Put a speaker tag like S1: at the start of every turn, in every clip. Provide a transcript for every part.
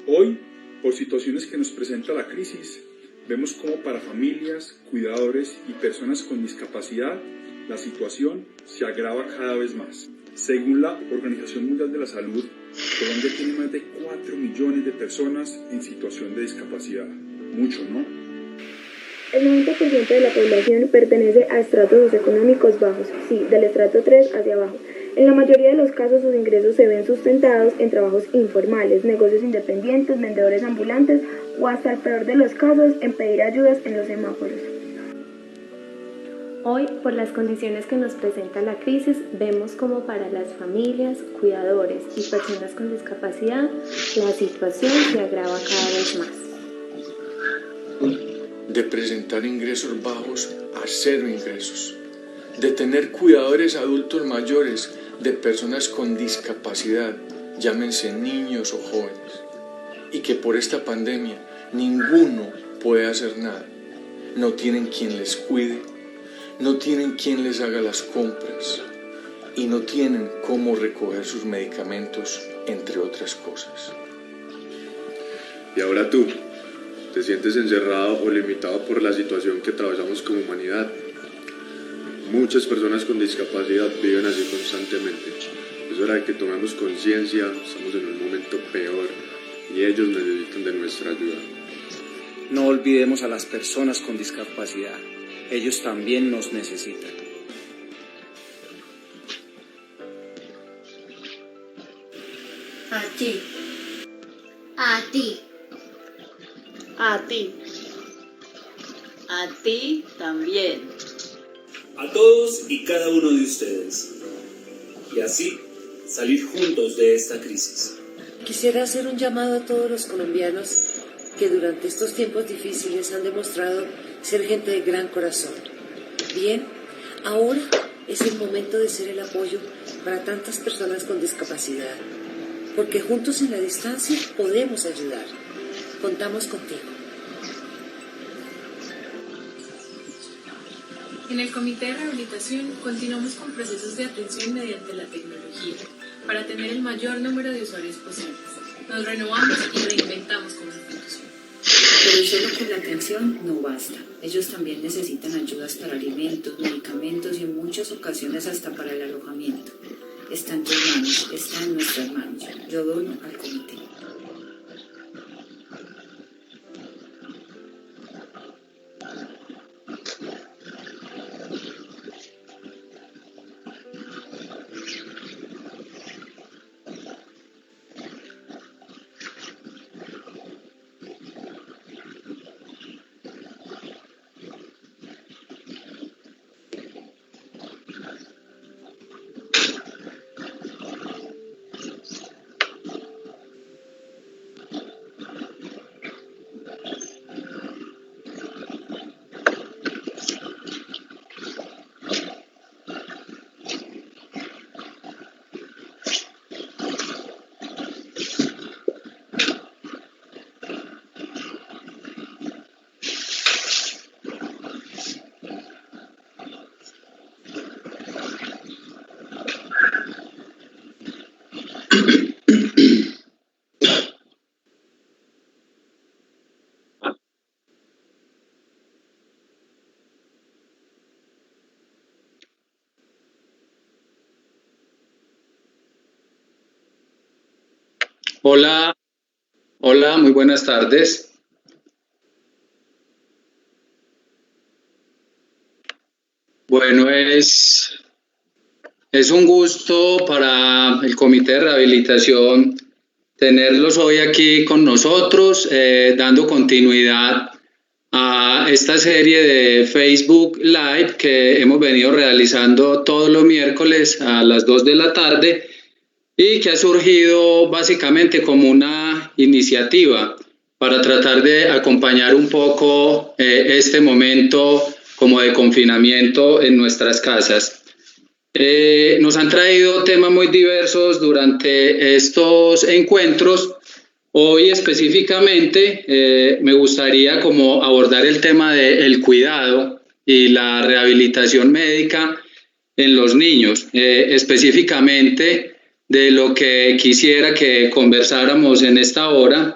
S1: Hoy, por situaciones que nos presenta la crisis, vemos cómo para familias, cuidadores y personas con discapacidad, la situación se agrava cada vez más. Según la Organización Mundial de la Salud, Colombia tiene más de 4 millones de personas en situación de discapacidad. Mucho, ¿no?
S2: El 90% de la población pertenece a estratos socioeconómicos bajos, sí, del estrato 3 hacia abajo. En la mayoría de los casos sus ingresos se ven sustentados en trabajos informales, negocios independientes, vendedores ambulantes o hasta el peor de los casos en pedir ayudas en los semáforos.
S3: Hoy, por las condiciones que nos presenta la crisis, vemos como para las familias, cuidadores y personas con discapacidad, la situación se agrava cada vez más.
S4: De presentar ingresos bajos a cero ingresos, de tener cuidadores adultos mayores de personas con discapacidad, llámense niños o jóvenes, y que por esta pandemia ninguno puede hacer nada. No tienen quien les cuide, no tienen quien les haga las compras y no tienen cómo recoger sus medicamentos, entre otras cosas.
S5: Y ahora tú, ¿te sientes encerrado o limitado por la situación que atravesamos como humanidad? Muchas personas con discapacidad viven así constantemente. Es hora de que tomemos conciencia, estamos en un momento peor y ellos necesitan de nuestra ayuda.
S6: No olvidemos a las personas con discapacidad, ellos también nos necesitan.
S7: A ti. A ti.
S8: A ti. A ti también.
S9: A todos y cada uno de ustedes. Y así salir juntos de esta crisis.
S10: Quisiera hacer un llamado a todos los colombianos que durante estos tiempos difíciles han demostrado ser gente de gran corazón. Bien, ahora es el momento de ser el apoyo para tantas personas con discapacidad, porque juntos en la distancia podemos ayudar. Contamos contigo.
S11: En el Comité de Rehabilitación continuamos con procesos de atención mediante la tecnología para tener el mayor número de usuarios posibles. Nos renovamos y reinventamos como institución.
S12: Pero solo con la atención no basta. Ellos también necesitan ayudas para alimentos, medicamentos y en muchas ocasiones hasta para el alojamiento. Está en tus manos, está en nuestras manos. Yo dono al comité.
S13: Hola, muy buenas tardes. Bueno, es un gusto para el Comité de Rehabilitación tenerlos hoy aquí con nosotros, dando continuidad a esta serie de Facebook Live que hemos venido realizando todos los miércoles a las 2 de la tarde y que ha surgido básicamente como una iniciativa para tratar de acompañar un poco este momento como de confinamiento en nuestras casas. Nos han traído temas muy diversos durante estos encuentros. Hoy específicamente me gustaría como abordar el tema del cuidado y la rehabilitación médica en los niños, específicamente de lo que quisiera que conversáramos en esta hora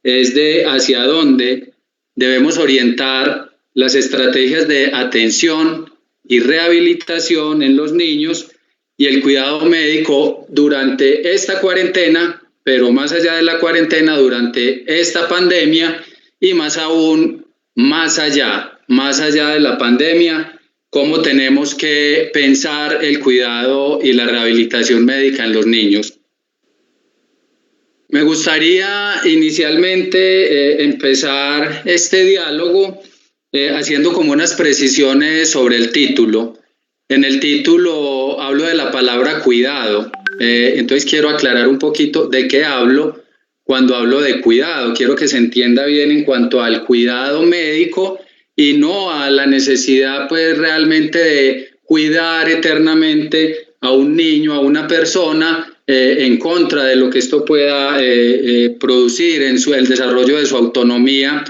S13: es de hacia dónde debemos orientar las estrategias de atención y rehabilitación en los niños y el cuidado médico durante esta cuarentena, pero más allá de la cuarentena, durante esta pandemia y más aún más allá de la pandemia, cómo tenemos que pensar el cuidado y la rehabilitación médica en los niños. Me gustaría inicialmente empezar este diálogo haciendo como unas precisiones sobre el título. En el título hablo de la palabra cuidado, entonces quiero aclarar un poquito de qué hablo cuando hablo de cuidado. Quiero que se entienda bien en cuanto al cuidado médico y no a la necesidad pues realmente de cuidar eternamente a un niño, a una persona, en contra de lo que esto pueda producir en el desarrollo de su autonomía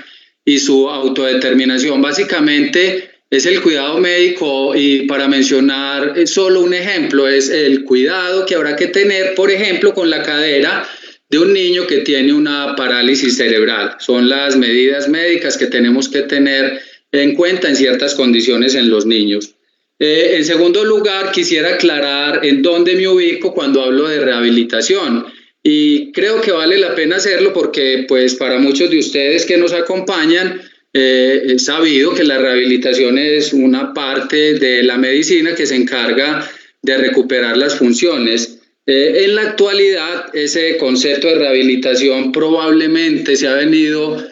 S13: y su autodeterminación. Básicamente es el cuidado médico, y para mencionar solo un ejemplo, es el cuidado que habrá que tener, por ejemplo, con la cadera de un niño que tiene una parálisis cerebral. Son las medidas médicas que tenemos que tener en cuenta en ciertas condiciones en los niños. En segundo lugar, quisiera aclarar en dónde me ubico cuando hablo de rehabilitación, y creo que vale la pena hacerlo porque pues para muchos de ustedes que nos acompañan es sabido que la rehabilitación es una parte de la medicina que se encarga de recuperar las funciones. En la actualidad ese concepto de rehabilitación probablemente se ha venido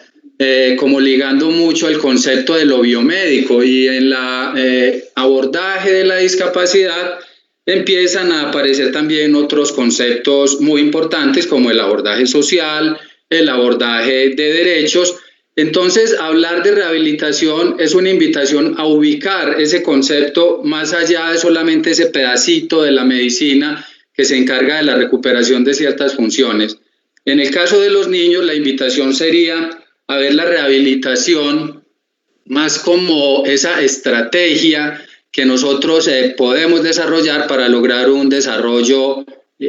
S13: como ligando mucho al concepto de lo biomédico, y en la abordaje de la discapacidad empiezan a aparecer también otros conceptos muy importantes como el abordaje social, el abordaje de derechos. Entonces, hablar de rehabilitación es una invitación a ubicar ese concepto más allá de solamente ese pedacito de la medicina que se encarga de la recuperación de ciertas funciones. En el caso de los niños, la invitación sería a ver la rehabilitación más como esa estrategia que nosotros podemos desarrollar para lograr un desarrollo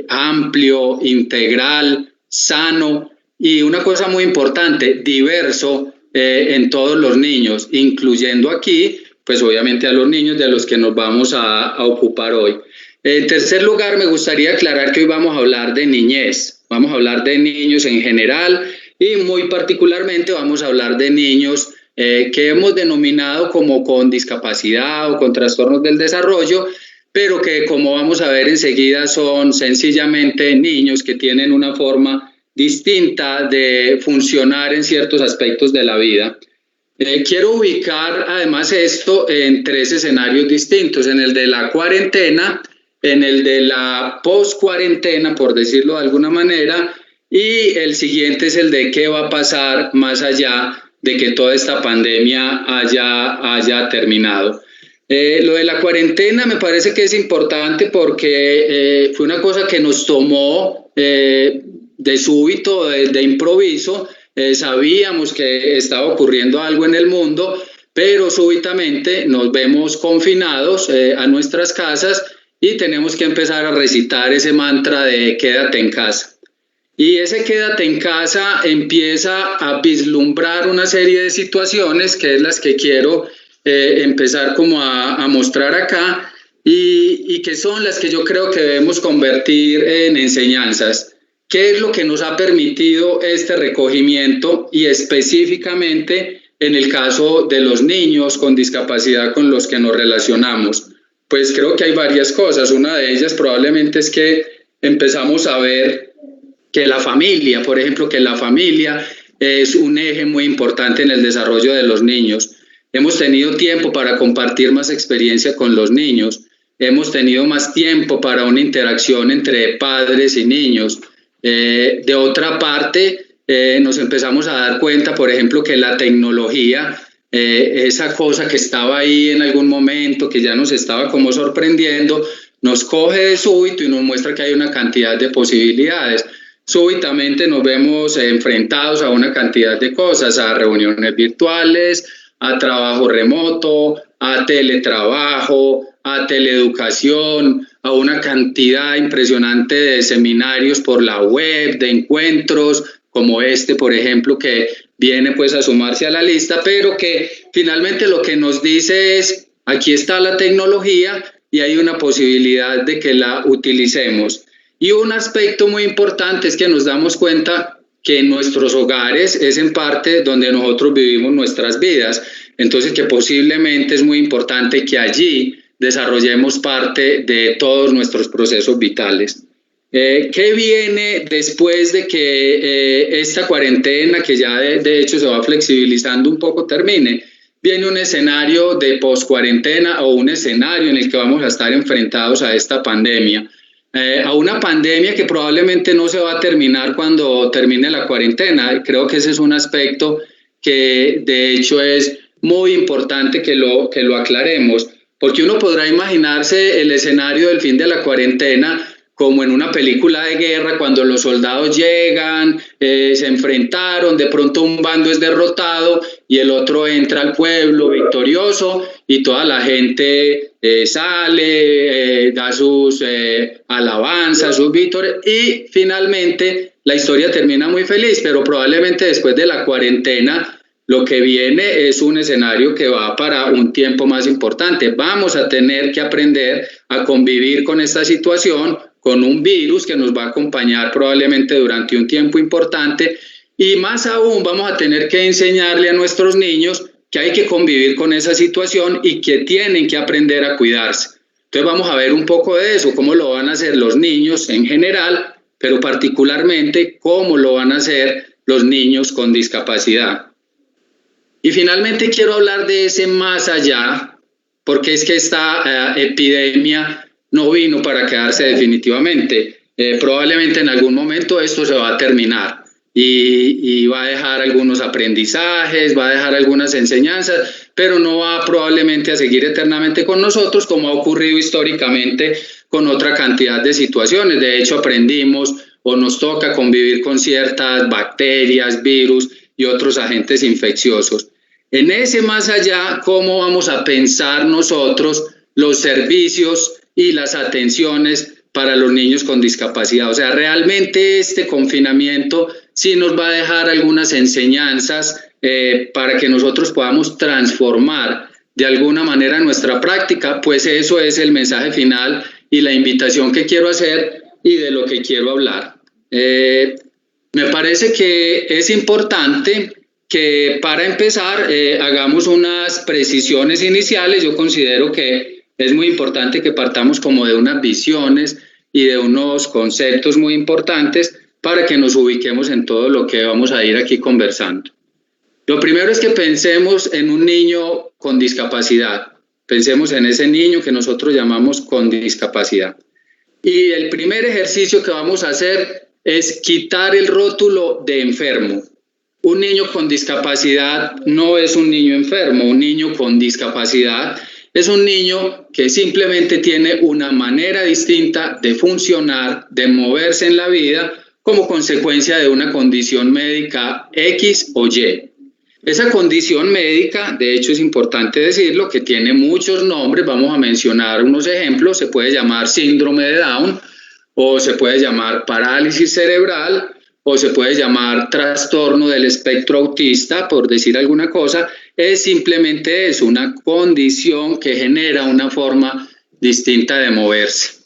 S13: amplio, integral, sano y una cosa muy importante, diverso en todos los niños, incluyendo aquí, pues obviamente a los niños de los que nos vamos a ocupar hoy. En tercer lugar, me gustaría aclarar que hoy vamos a hablar de niñez, vamos a hablar de niños en general y muy particularmente vamos a hablar de niños que hemos denominado como con discapacidad o con trastornos del desarrollo, pero que como vamos a ver enseguida son sencillamente niños que tienen una forma distinta de funcionar en ciertos aspectos de la vida. Quiero ubicar además esto en tres escenarios distintos, en el de la cuarentena, en el de la post-cuarentena, por decirlo de alguna manera, y el siguiente es el de qué va a pasar más allá de que toda esta pandemia haya terminado. Lo de la cuarentena me parece que es importante porque fue una cosa que nos tomó de súbito, de improviso. Sabíamos que estaba ocurriendo algo en el mundo, pero súbitamente nos vemos confinados a nuestras casas y tenemos que empezar a recitar ese mantra de quédate en casa. Y ese quédate en casa empieza a vislumbrar una serie de situaciones que es las que quiero empezar como a mostrar acá y que son las que yo creo que debemos convertir en enseñanzas. ¿Qué es lo que nos ha permitido este recogimiento y específicamente en el caso de los niños con discapacidad con los que nos relacionamos? Pues creo que hay varias cosas. Una de ellas probablemente es que empezamos a ver que la familia, por ejemplo, que la familia es un eje muy importante en el desarrollo de los niños. Hemos tenido tiempo para compartir más experiencia con los niños. Hemos tenido más tiempo para una interacción entre padres y niños. De otra parte, nos empezamos a dar cuenta, por ejemplo, que la tecnología, esa cosa que estaba ahí en algún momento, que ya nos estaba como sorprendiendo, nos coge de súbito y nos muestra que hay una cantidad de posibilidades. Súbitamente nos vemos enfrentados a una cantidad de cosas, a reuniones virtuales, a trabajo remoto, a teletrabajo, a teleeducación, a una cantidad impresionante de seminarios por la web, de encuentros, como este, por ejemplo, que viene pues a sumarse a la lista, pero que finalmente lo que nos dice es, aquí está la tecnología y hay una posibilidad de que la utilicemos. Y un aspecto muy importante es que nos damos cuenta que en nuestros hogares es en parte donde nosotros vivimos nuestras vidas, entonces que posiblemente es muy importante que allí desarrollemos parte de todos nuestros procesos vitales. ¿Qué viene después de que esta cuarentena, que ya de hecho se va flexibilizando un poco, termine? Viene un escenario de post-cuarentena o un escenario en el que vamos a estar enfrentados a esta pandemia. A una pandemia que probablemente no se va a terminar cuando termine la cuarentena. Creo que ese es un aspecto que de hecho es muy importante que lo aclaremos, porque uno podrá imaginarse el escenario del fin de la cuarentena como en una película de guerra, cuando los soldados llegan, se enfrentaron, de pronto un bando es derrotado y el otro entra al pueblo victorioso y toda la gente sale, da sus alabanzas, sus vítores y finalmente la historia termina muy feliz, pero probablemente después de la cuarentena lo que viene es un escenario que va para un tiempo más importante. Vamos a tener que aprender a convivir con esta situación, con un virus que nos va a acompañar probablemente durante un tiempo importante y más aún vamos a tener que enseñarle a nuestros niños que hay que convivir con esa situación y que tienen que aprender a cuidarse. Entonces vamos a ver un poco de eso, cómo lo van a hacer los niños en general, pero particularmente cómo lo van a hacer los niños con discapacidad. Y finalmente quiero hablar de ese más allá, porque es que esta epidemia no vino para quedarse definitivamente. Probablemente en algún momento esto se va a terminar y va a dejar algunos aprendizajes, va a dejar algunas enseñanzas, pero no va probablemente a seguir eternamente con nosotros como ha ocurrido históricamente con otra cantidad de situaciones. De hecho, aprendimos o nos toca convivir con ciertas bacterias, virus y otros agentes infecciosos. En ese más allá, ¿cómo vamos a pensar nosotros los servicios y las atenciones para los niños con discapacidad? O sea, realmente este confinamiento sí nos va a dejar algunas enseñanzas para que nosotros podamos transformar de alguna manera nuestra práctica, pues eso es el mensaje final y la invitación que quiero hacer y de lo que quiero hablar. Me parece que es importante que para empezar hagamos unas precisiones iniciales. Yo considero que es muy importante que partamos como de unas visiones y de unos conceptos muy importantes para que nos ubiquemos en todo lo que vamos a ir aquí conversando. Lo primero es que pensemos en un niño con discapacidad. Pensemos en ese niño que nosotros llamamos con discapacidad. Y el primer ejercicio que vamos a hacer es quitar el rótulo de enfermo. Un niño con discapacidad no es un niño enfermo. Un niño con discapacidad es un niño que simplemente tiene una manera distinta de funcionar, de moverse en la vida como consecuencia de una condición médica X o Y. Esa condición médica, de hecho es importante decirlo, que tiene muchos nombres. Vamos a mencionar unos ejemplos. Se puede llamar síndrome de Down, o se puede llamar parálisis cerebral, o se puede llamar trastorno del espectro autista, por decir alguna cosa. Es simplemente eso, una condición que genera una forma distinta de moverse.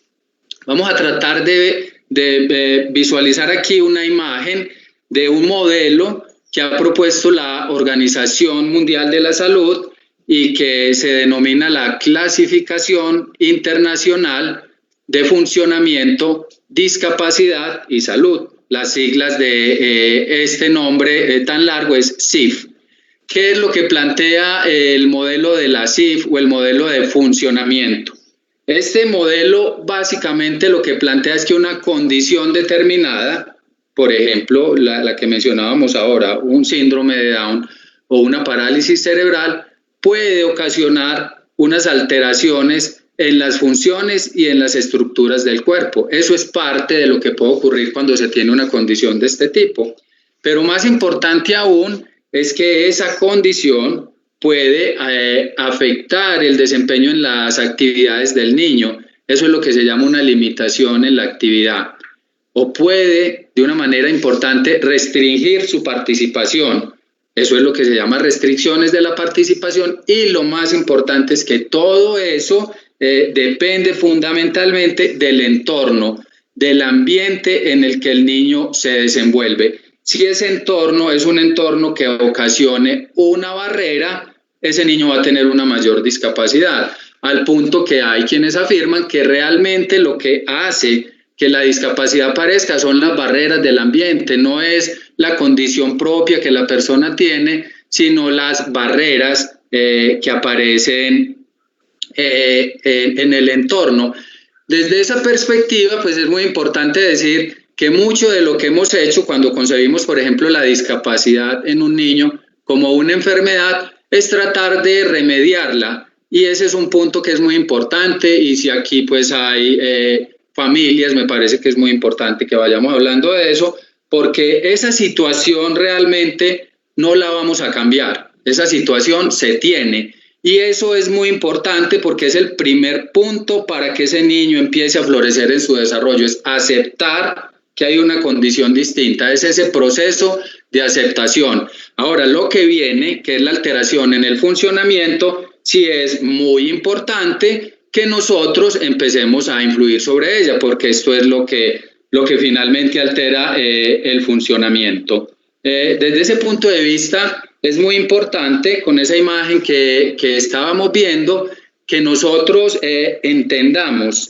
S13: Vamos a tratar de visualizar aquí una imagen de un modelo que ha propuesto la Organización Mundial de la Salud y que se denomina la Clasificación Internacional de Funcionamiento, Discapacidad y Salud. Las siglas de este nombre tan largo es CIF. ¿Qué es lo que plantea el modelo de la CIF o el modelo de funcionamiento? Este modelo básicamente lo que plantea es que una condición determinada, por ejemplo, la que mencionábamos ahora, un síndrome de Down o una parálisis cerebral, puede ocasionar unas alteraciones en las funciones y en las estructuras del cuerpo. Eso es parte de lo que puede ocurrir cuando se tiene una condición de este tipo. Pero más importante aún es que esa condición puede afectar el desempeño en las actividades del niño. Eso es lo que se llama una limitación en la actividad. o puede de una manera importante restringir su participación. Eso es lo que se llama restricciones de la participación, y lo más importante es que todo eso depende fundamentalmente del entorno, del ambiente en el que el niño se desenvuelve. Si ese entorno es un entorno que ocasione una barrera, ese niño va a tener una mayor discapacidad, al punto que hay quienes afirman que realmente lo que hace que la discapacidad aparezca son las barreras del ambiente, no es la condición propia que la persona tiene, sino las barreras que aparecen en el entorno. Desde esa perspectiva, pues es muy importante decir que mucho de lo que hemos hecho cuando concebimos, por ejemplo, la discapacidad en un niño como una enfermedad, es tratar de remediarla, y ese es un punto que es muy importante. Y si aquí pues hay familias, me parece que es muy importante que vayamos hablando de eso, porque esa situación realmente no la vamos a cambiar, esa situación se tiene, y eso es muy importante porque es el primer punto para que ese niño empiece a florecer en su desarrollo, es aceptar que hay una condición distinta, es ese proceso de aceptación. Ahora, lo que viene, que es la alteración en el funcionamiento, sí es muy importante que nosotros empecemos a influir sobre ella, porque esto es lo que finalmente altera el funcionamiento. Desde ese punto de vista, es muy importante, con esa imagen que estábamos viendo, que nosotros entendamos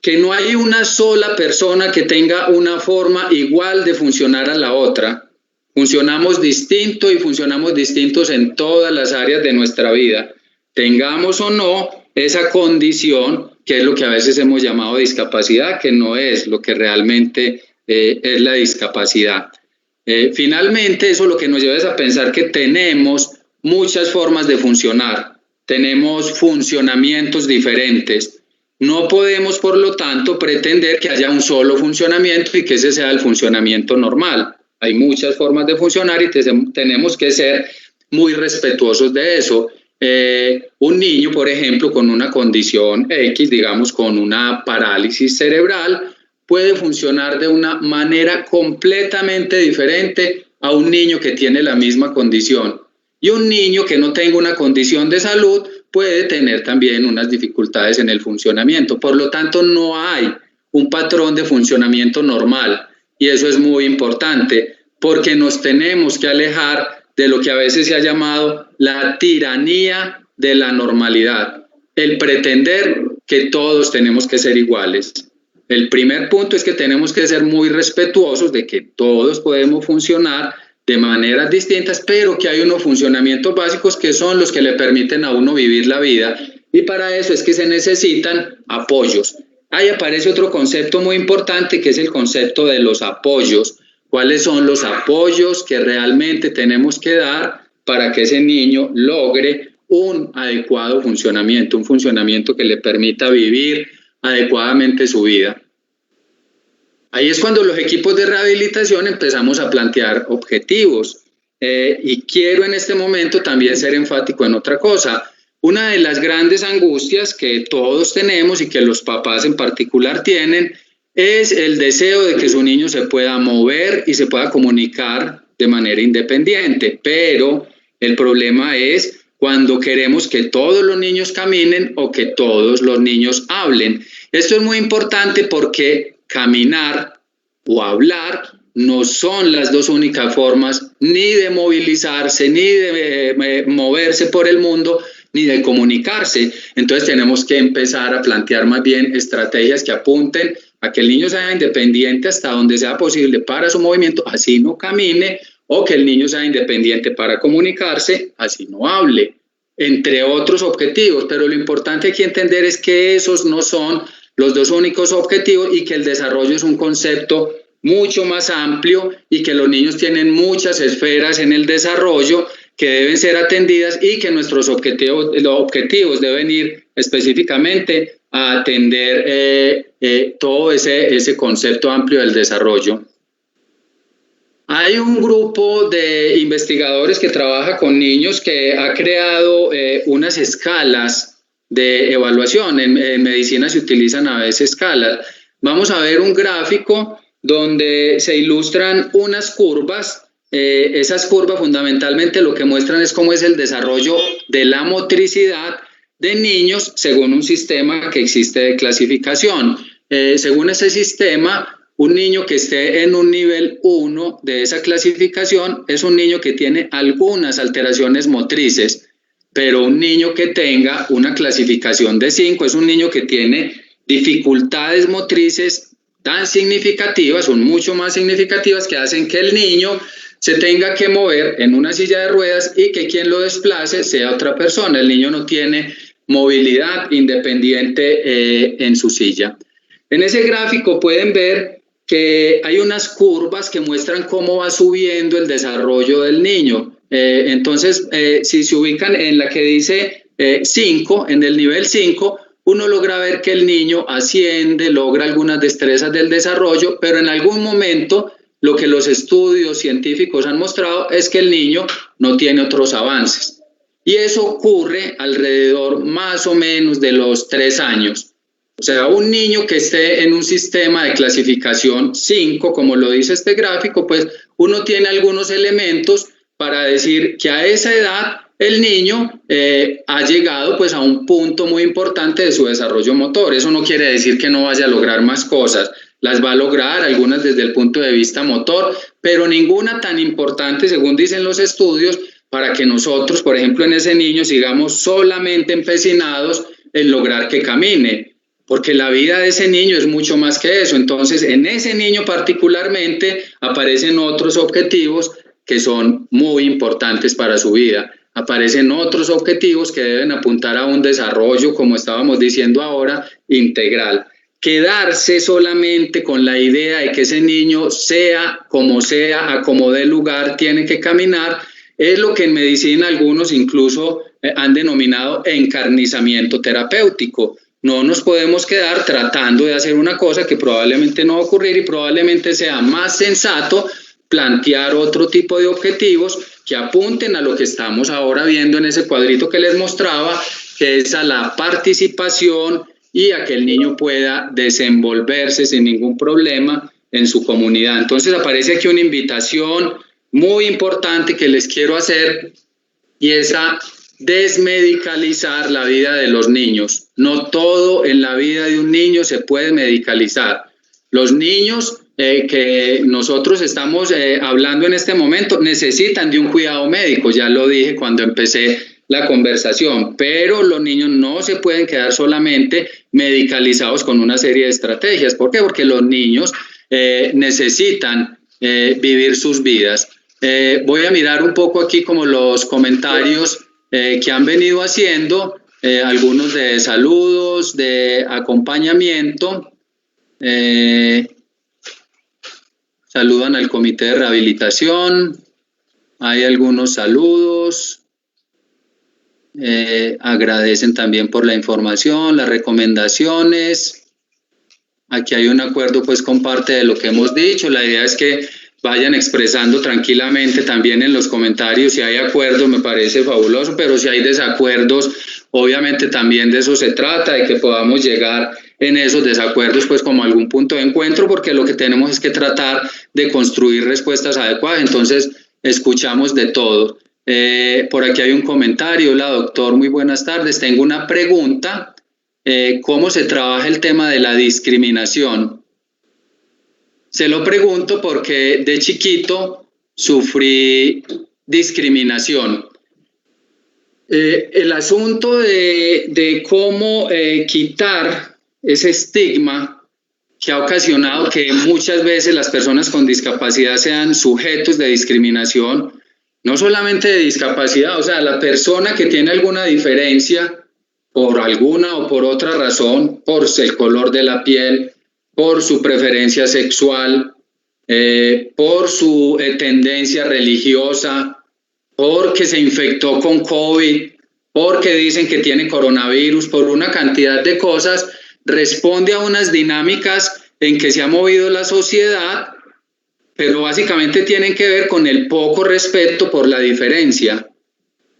S13: que no hay una sola persona que tenga una forma igual de funcionar a la otra. Funcionamos distinto y funcionamos distintos en todas las áreas de nuestra vida. Tengamos o no esa condición, que es lo que a veces hemos llamado discapacidad, que no es lo que realmente es la discapacidad. Finalmente, eso lo que nos lleva es a pensar que tenemos muchas formas de funcionar, tenemos funcionamientos diferentes. No podemos, por lo tanto, pretender que haya un solo funcionamiento y que ese sea el funcionamiento normal. Hay muchas formas de funcionar y tenemos que ser muy respetuosos de eso. Un niño, por ejemplo, con una condición X, digamos con una parálisis cerebral, puede funcionar de una manera completamente diferente a un niño que tiene la misma condición. Y un niño que no tenga una condición de salud puede tener también unas dificultades en el funcionamiento. Por lo tanto, no hay un patrón de funcionamiento normal. Y eso es muy importante, porque nos tenemos que alejar de lo que a veces se ha llamado la tiranía de la normalidad, el pretender que todos tenemos que ser iguales. El primer punto es que tenemos que ser muy respetuosos de que todos podemos funcionar de maneras distintas, pero que hay unos funcionamientos básicos que son los que le permiten a uno vivir la vida, y para eso es que se necesitan apoyos. Ahí aparece otro concepto muy importante, que es el concepto de los apoyos. ¿Cuáles son los apoyos que realmente tenemos que dar para que ese niño logre un adecuado funcionamiento, un funcionamiento que le permita vivir adecuadamente su vida? Ahí es cuando los equipos de rehabilitación empezamos a plantear objetivos. Y quiero en este momento también ser enfático en otra cosa. Una de las grandes angustias que todos tenemos y que los papás en particular tienen es el deseo de que su niño se pueda mover y se pueda comunicar de manera independiente. Pero el problema es cuando queremos que todos los niños caminen o que todos los niños hablen. Esto es muy importante porque caminar o hablar no son las dos únicas formas ni de movilizarse, ni de moverse por el mundo, ni de comunicarse. Entonces tenemos que empezar a plantear más bien estrategias que apunten a que el niño sea independiente hasta donde sea posible para su movimiento, así no camine, o que el niño sea independiente para comunicarse, así no hable, entre otros objetivos. Pero lo importante aquí entender es que esos no son los dos únicos objetivos y que el desarrollo es un concepto mucho más amplio y que los niños tienen muchas esferas en el desarrollo que deben ser atendidas y que nuestros objetivos deben ir específicamente a atender todo ese concepto amplio del desarrollo. Hay un grupo de investigadores que trabaja con niños que ha creado unas escalas de evaluación. En medicina se utilizan a veces escalas. vamos a ver un gráfico donde se ilustran unas curvas. Esas curvas fundamentalmente lo que muestran es cómo es el desarrollo de la motricidad de niños según un sistema que existe de clasificación. Según ese sistema, un niño que esté en un nivel 1 de esa clasificación es un niño que tiene algunas alteraciones motrices, pero un niño que tenga una clasificación de 5 es un niño que tiene dificultades motrices tan significativas, son mucho más significativas, que hacen que el niño se tenga que mover en una silla de ruedas y que quien lo desplace sea otra persona. El niño no tiene movilidad independiente en su silla. En ese gráfico pueden ver que hay unas curvas que muestran cómo va subiendo el desarrollo del niño. Entonces, si se ubican en la que dice 5, en el nivel 5, uno logra ver que el niño asciende, logra algunas destrezas del desarrollo, pero en algún momento lo que los estudios científicos han mostrado es que el niño no tiene otros avances. Y eso ocurre alrededor más o menos de los 3 años. O sea, un niño que esté en un sistema de clasificación 5, como lo dice este gráfico, pues uno tiene algunos elementos para decir que a esa edad el niño ha llegado pues a un punto muy importante de su desarrollo motor. Eso no quiere decir que no vaya a lograr más cosas. Las va a lograr, algunas desde el punto de vista motor, pero ninguna tan importante, según dicen los estudios, para que nosotros, por ejemplo, en ese niño sigamos solamente empecinados en lograr que camine, porque la vida de ese niño es mucho más que eso. Entonces, en ese niño particularmente aparecen otros objetivos que son muy importantes para su vida. Aparecen otros objetivos que deben apuntar a un desarrollo, como estábamos diciendo ahora, integral. Quedarse solamente con la idea de que ese niño sea, a como dé lugar, tiene que caminar, es lo que en medicina algunos incluso han denominado encarnizamiento terapéutico. No nos podemos quedar tratando de hacer una cosa que probablemente no va a ocurrir y probablemente sea más sensato plantear otro tipo de objetivos que apunten a lo que estamos ahora viendo en ese cuadrito que les mostraba, que es a la participación y a que el niño pueda desenvolverse sin ningún problema en su comunidad. Entonces aparece aquí una invitación muy importante que les quiero hacer, y es a desmedicalizar la vida de los niños. No todo en la vida de un niño se puede medicalizar. Los niños que nosotros estamos hablando en este momento necesitan de un cuidado médico, ya lo dije cuando empecé la conversación, pero los niños no se pueden quedar solamente medicalizados con una serie de estrategias. ¿Por qué? Porque los niños necesitan vivir sus vidas. Voy a mirar un poco aquí como los comentarios que han venido haciendo, algunos de saludos, de acompañamiento, saludan al comité de rehabilitación, hay algunos saludos, agradecen también por la información, las recomendaciones. Aquí hay un acuerdo pues con parte de lo que hemos dicho. La idea es que vayan expresando tranquilamente también en los comentarios. Si hay acuerdo me parece fabuloso, pero si hay desacuerdos, obviamente también de eso se trata, de que podamos llegar en esos desacuerdos pues como algún punto de encuentro, porque lo que tenemos es que tratar de construir respuestas adecuadas. Entonces escuchamos de todo. Por aquí hay un comentario. Hola doctor, muy buenas tardes, tengo una pregunta. ¿Cómo se trabaja el tema de la discriminación? Se lo pregunto porque de chiquito sufrí discriminación. El asunto de cómo quitar ese estigma que ha ocasionado que muchas veces las personas con discapacidad sean sujetos de discriminación, no solamente de discapacidad, o sea, la persona que tiene alguna diferencia por alguna o por otra razón, por el color de la piel, por su preferencia sexual, por su tendencia religiosa, porque se infectó con COVID, porque dicen que tiene coronavirus, por una cantidad de cosas, responde a unas dinámicas en que se ha movido la sociedad, pero básicamente tienen que ver con el poco respeto por la diferencia.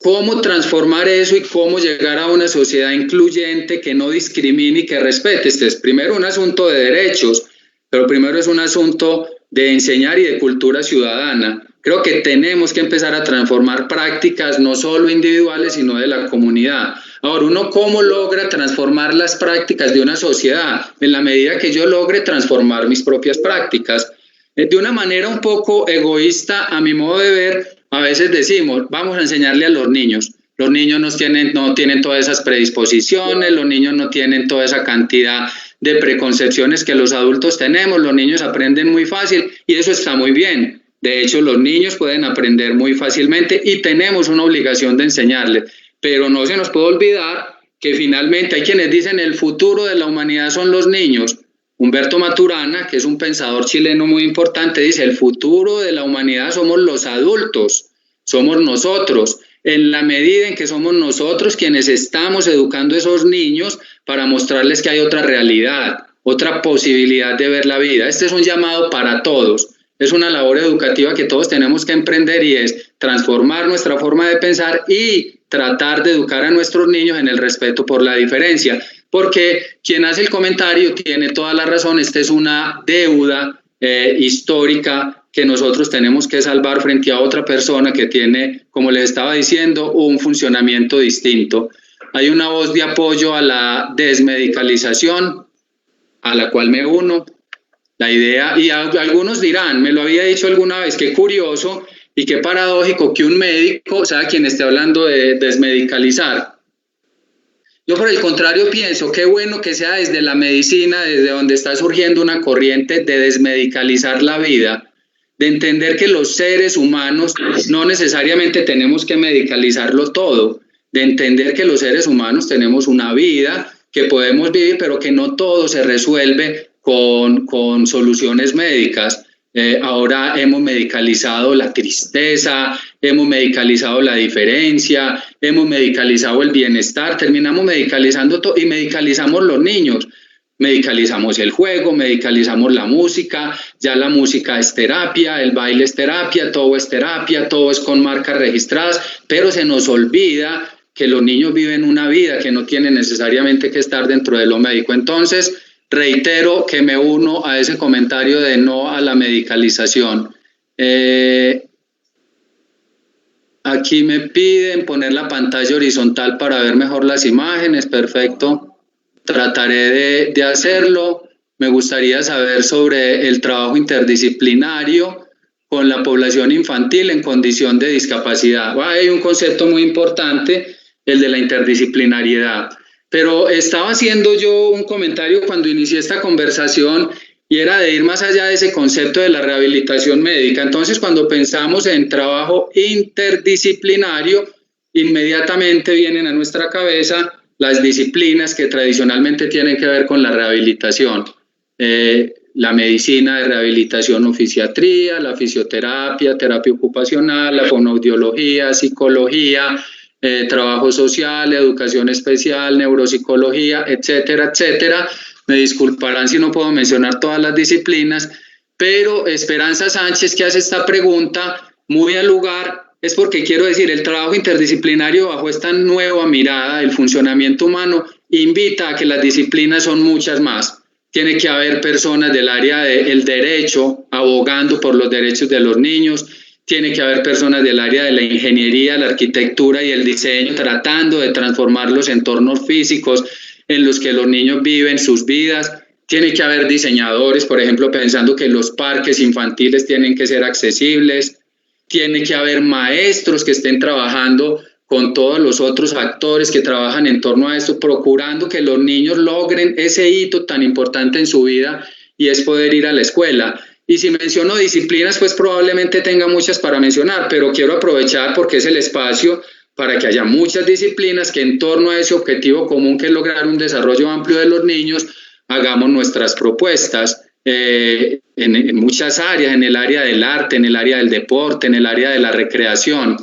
S13: cómo transformar eso y cómo llegar a una sociedad incluyente que no discrimine y que respete. Este es primero un asunto de derechos, pero primero es un asunto de enseñar y de cultura ciudadana. Creo que tenemos que empezar a transformar prácticas no solo individuales, sino de la comunidad. Ahora, ¿uno cómo logra transformar las prácticas de una sociedad? En la medida que yo logre transformar mis propias prácticas. De una manera un poco egoísta, a mi modo de ver, a veces decimos, vamos a enseñarle a los niños. Los niños no tienen todas esas predisposiciones, los niños no tienen toda esa cantidad de preconcepciones que los adultos tenemos, los niños aprenden muy fácil y eso está muy bien. De hecho, los niños pueden aprender muy fácilmente y tenemos una obligación de enseñarles, pero no se nos puede olvidar que finalmente hay quienes dicen el futuro de la humanidad son los niños. Humberto Maturana, que es un pensador chileno muy importante, dice el futuro de la humanidad somos los adultos, somos nosotros, en la medida en que somos nosotros quienes estamos educando a esos niños para mostrarles que hay otra realidad, otra posibilidad de ver la vida. Este es un llamado para todos, es una labor educativa que todos tenemos que emprender y es transformar nuestra forma de pensar y tratar de educar a nuestros niños en el respeto por la diferencia. Porque quien hace el comentario tiene toda la razón, esta es una deuda histórica que nosotros tenemos que salvar frente a otra persona que tiene, como les estaba diciendo, un funcionamiento distinto. Hay una voz de apoyo a la desmedicalización, a la cual me uno. La idea, y algunos dirán, me lo había dicho alguna vez, qué curioso y qué paradójico que un médico sea quien esté hablando de desmedicalizar. Yo por el contrario pienso, qué bueno que sea desde la medicina, desde donde está surgiendo una corriente de desmedicalizar la vida, de entender que los seres humanos no necesariamente tenemos que medicalizarlo todo, de entender que los seres humanos tenemos una vida que podemos vivir, pero que no todo se resuelve con soluciones médicas. Ahora hemos medicalizado la tristeza, hemos medicalizado la diferencia, hemos medicalizado el bienestar, terminamos medicalizando todo y medicalizamos los niños. Medicalizamos el juego, medicalizamos la música, ya la música es terapia, el baile es terapia, todo es con marcas registradas, pero se nos olvida que los niños viven una vida que no tiene necesariamente que estar dentro de lo médico. Entonces, reitero que me uno a ese comentario de no a la medicalización. Aquí me piden poner la pantalla horizontal para ver mejor las imágenes, perfecto. Trataré de hacerlo. Me gustaría saber sobre el trabajo interdisciplinario con la población infantil en condición de discapacidad. Hay un concepto muy importante, el de la interdisciplinariedad. Pero estaba haciendo yo un comentario cuando inicié esta conversación y era de ir más allá de ese concepto de la rehabilitación médica. Entonces, cuando pensamos en trabajo interdisciplinario, inmediatamente vienen a nuestra cabeza las disciplinas que tradicionalmente tienen que ver con la rehabilitación. La medicina de rehabilitación o fisiatría, la fisioterapia, terapia ocupacional, la fonoaudiología, psicología, trabajo social, educación especial, neuropsicología, etcétera, etcétera. Me disculparán si no puedo mencionar todas las disciplinas, pero Esperanza Sánchez, que hace esta pregunta muy al lugar, es porque quiero decir, el trabajo interdisciplinario bajo esta nueva mirada del funcionamiento humano invita a que las disciplinas son muchas más. Tiene que haber personas del área del derecho abogando por los derechos de los niños, tiene que haber personas del área de la ingeniería, la arquitectura y el diseño tratando de transformar los entornos físicos en los que los niños viven sus vidas. Tiene que haber diseñadores, por ejemplo, pensando que los parques infantiles tienen que ser accesibles. Tiene que haber maestros que estén trabajando con todos los otros actores que trabajan en torno a esto, procurando que los niños logren ese hito tan importante en su vida y es poder ir a la escuela. Y si menciono disciplinas, pues probablemente tenga muchas para mencionar, pero quiero aprovechar porque es el espacio para que haya muchas disciplinas que en torno a ese objetivo común que es lograr un desarrollo amplio de los niños, hagamos nuestras propuestas en muchas áreas, en el área del arte, en el área del deporte, en el área de la recreación,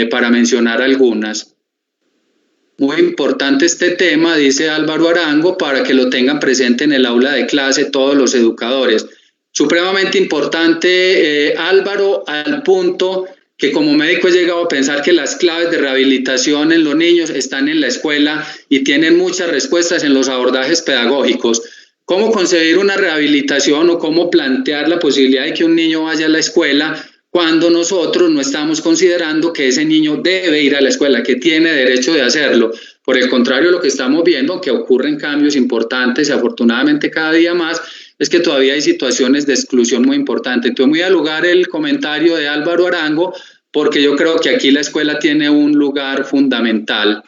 S13: para mencionar algunas. Muy importante este tema, dice Álvaro Arango, para que lo tengan presente en el aula de clase todos los educadores. Supremamente importante, Álvaro, al punto que como médico he llegado a pensar que las claves de rehabilitación en los niños están en la escuela y tienen muchas respuestas en los abordajes pedagógicos. ¿Cómo concebir una rehabilitación o cómo plantear la posibilidad de que un niño vaya a la escuela cuando nosotros no estamos considerando que ese niño debe ir a la escuela, que tiene derecho de hacerlo? Por el contrario, lo que estamos viendo, que ocurren cambios importantes y afortunadamente cada día más, es que todavía hay situaciones de exclusión muy importantes. Entonces voy a lugar el comentario de Álvaro Arango, porque yo creo que aquí la escuela tiene un lugar fundamental.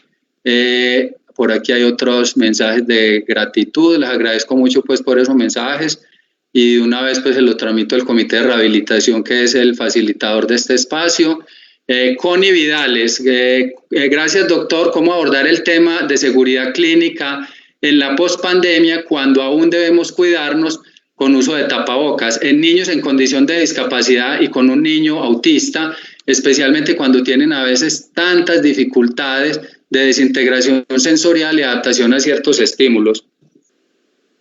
S13: Por aquí hay otros mensajes de gratitud, les agradezco mucho pues por esos mensajes y de una vez pues se lo tramito al Comité de Rehabilitación, que es el facilitador de este espacio. Connie Vidales, gracias doctor, ¿cómo abordar el tema de seguridad clínica en la pospandemia cuando aún debemos cuidarnos con uso de tapabocas en niños en condición de discapacidad y con un niño autista, especialmente cuando tienen a veces tantas dificultades de desintegración sensorial y adaptación a ciertos estímulos?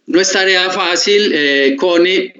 S13: No es tarea fácil, Connie.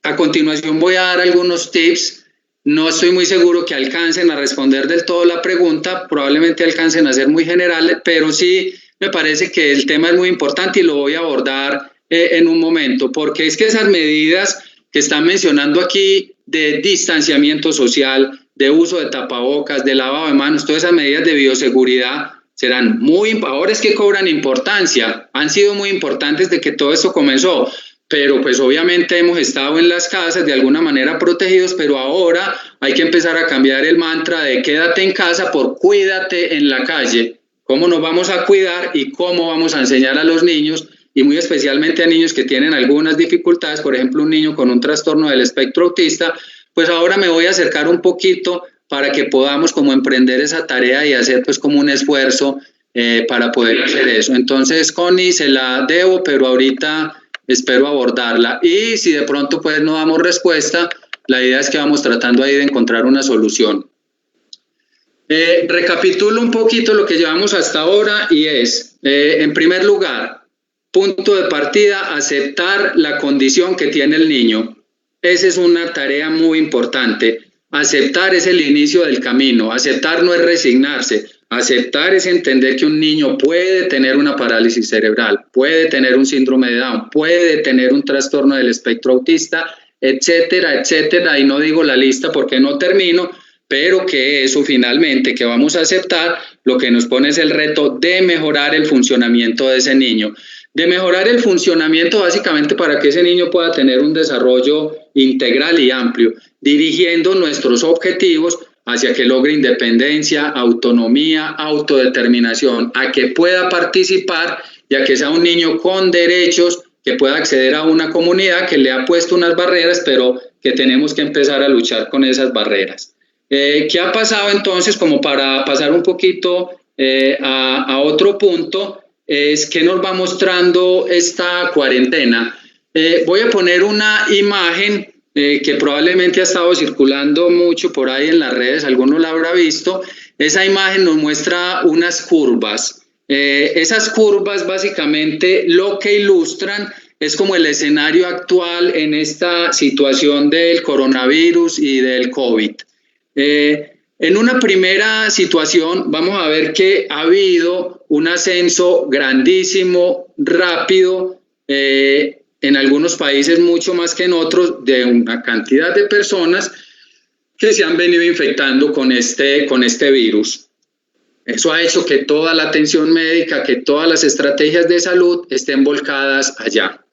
S13: A continuación voy a dar algunos tips. No estoy muy seguro que alcancen a responder del todo la pregunta, probablemente alcancen a ser muy generales, pero sí me parece que el tema es muy importante y lo voy a abordar en un momento, porque es que esas medidas que están mencionando aquí de distanciamiento social, de uso de tapabocas, de lavado de manos, todas esas medidas de bioseguridad serán ahora es que cobran importancia, han sido muy importantes desde que todo esto comenzó, pero pues obviamente hemos estado en las casas de alguna manera protegidos, pero ahora hay que empezar a cambiar el mantra de quédate en casa por cuídate en la calle. ¿Cómo nos vamos a cuidar y cómo vamos a enseñar a los niños, y muy especialmente a niños que tienen algunas dificultades, por ejemplo un niño con un trastorno del espectro autista? Pues ahora me voy a acercar un poquito para que podamos como emprender esa tarea y hacer pues como un esfuerzo para poder hacer eso. Entonces, Connie, se la debo, pero ahorita espero abordarla. Y si de pronto pues no damos respuesta, la idea es que vamos tratando ahí de encontrar una solución. Recapitulo un poquito lo que llevamos hasta ahora y es, en primer lugar, punto de partida, aceptar la condición que tiene el niño. Esa es una tarea muy importante. Aceptar es el inicio del camino. Aceptar no es resignarse. Aceptar es entender que un niño puede tener una parálisis cerebral, puede tener un síndrome de Down, puede tener un trastorno del espectro autista, etcétera, etcétera. Y no digo la lista porque no termino, pero que eso finalmente que vamos a aceptar, lo que nos pone es el reto de mejorar el funcionamiento de ese niño. De mejorar el funcionamiento básicamente para que ese niño pueda tener un desarrollo integral y amplio, dirigiendo nuestros objetivos hacia que logre independencia, autonomía, autodeterminación, a que pueda participar y a que sea un niño con derechos, que pueda acceder a una comunidad que le ha puesto unas barreras, pero que tenemos que empezar a luchar con esas barreras. ¿Qué ha pasado entonces? Como para pasar un poquito a otro punto, es que nos va mostrando esta cuarentena. Voy a poner una imagen que probablemente ha estado circulando mucho por ahí en las redes, alguno la habrá visto. Esa imagen nos muestra unas curvas. Esas curvas básicamente lo que ilustran es como el escenario actual en esta situación del coronavirus y del COVID. En una primera situación vamos a ver que ha habido un ascenso grandísimo, rápido, en algunos países mucho más que en otros, de una cantidad de personas que se han venido infectando con este virus. Eso ha hecho que toda la atención médica, que todas las estrategias de salud estén volcadas allá.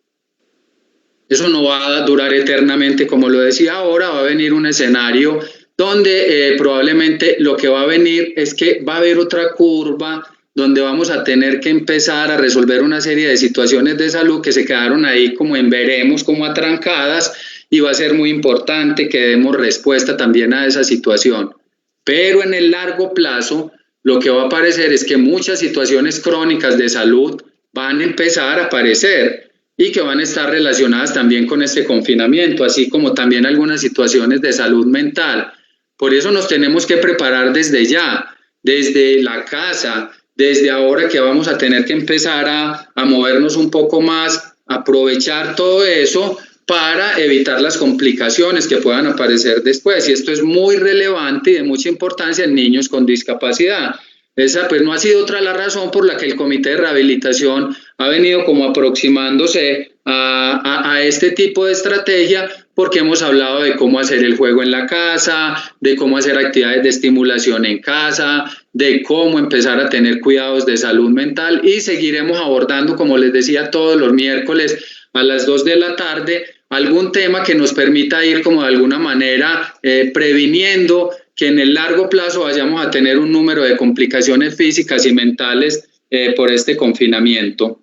S13: Eso no va a durar eternamente, como lo decía ahora, va a venir un escenario donde probablemente lo que va a venir es que va a haber otra curva donde vamos a tener que empezar a resolver una serie de situaciones de salud que se quedaron ahí como en veremos, como atrancadas, y va a ser muy importante que demos respuesta también a esa situación. Pero en el largo plazo, lo que va a aparecer es que muchas situaciones crónicas de salud van a empezar a aparecer y que van a estar relacionadas también con este confinamiento, así como también algunas situaciones de salud mental. Por eso nos tenemos que preparar desde ya, desde la casa, desde ahora que vamos a tener que empezar a movernos un poco más, aprovechar todo eso para evitar las complicaciones que puedan aparecer después. Y esto es muy relevante y de mucha importancia en niños con discapacidad. Esa pues no ha sido otra la razón por la que el Comité de Rehabilitación ha venido como aproximándose a este tipo de estrategia, porque hemos hablado de cómo hacer el juego en la casa, de cómo hacer actividades de estimulación en casa, de cómo empezar a tener cuidados de salud mental, y seguiremos abordando, como les decía, todos los miércoles a las 2 de la tarde, algún tema que nos permita ir como de alguna manera previniendo que en el largo plazo vayamos a tener un número de complicaciones físicas y mentales por este confinamiento.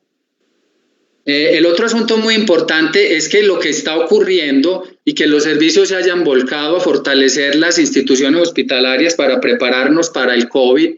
S13: El otro asunto muy importante es que lo que está ocurriendo y que los servicios se hayan volcado a fortalecer las instituciones hospitalarias para prepararnos para el COVID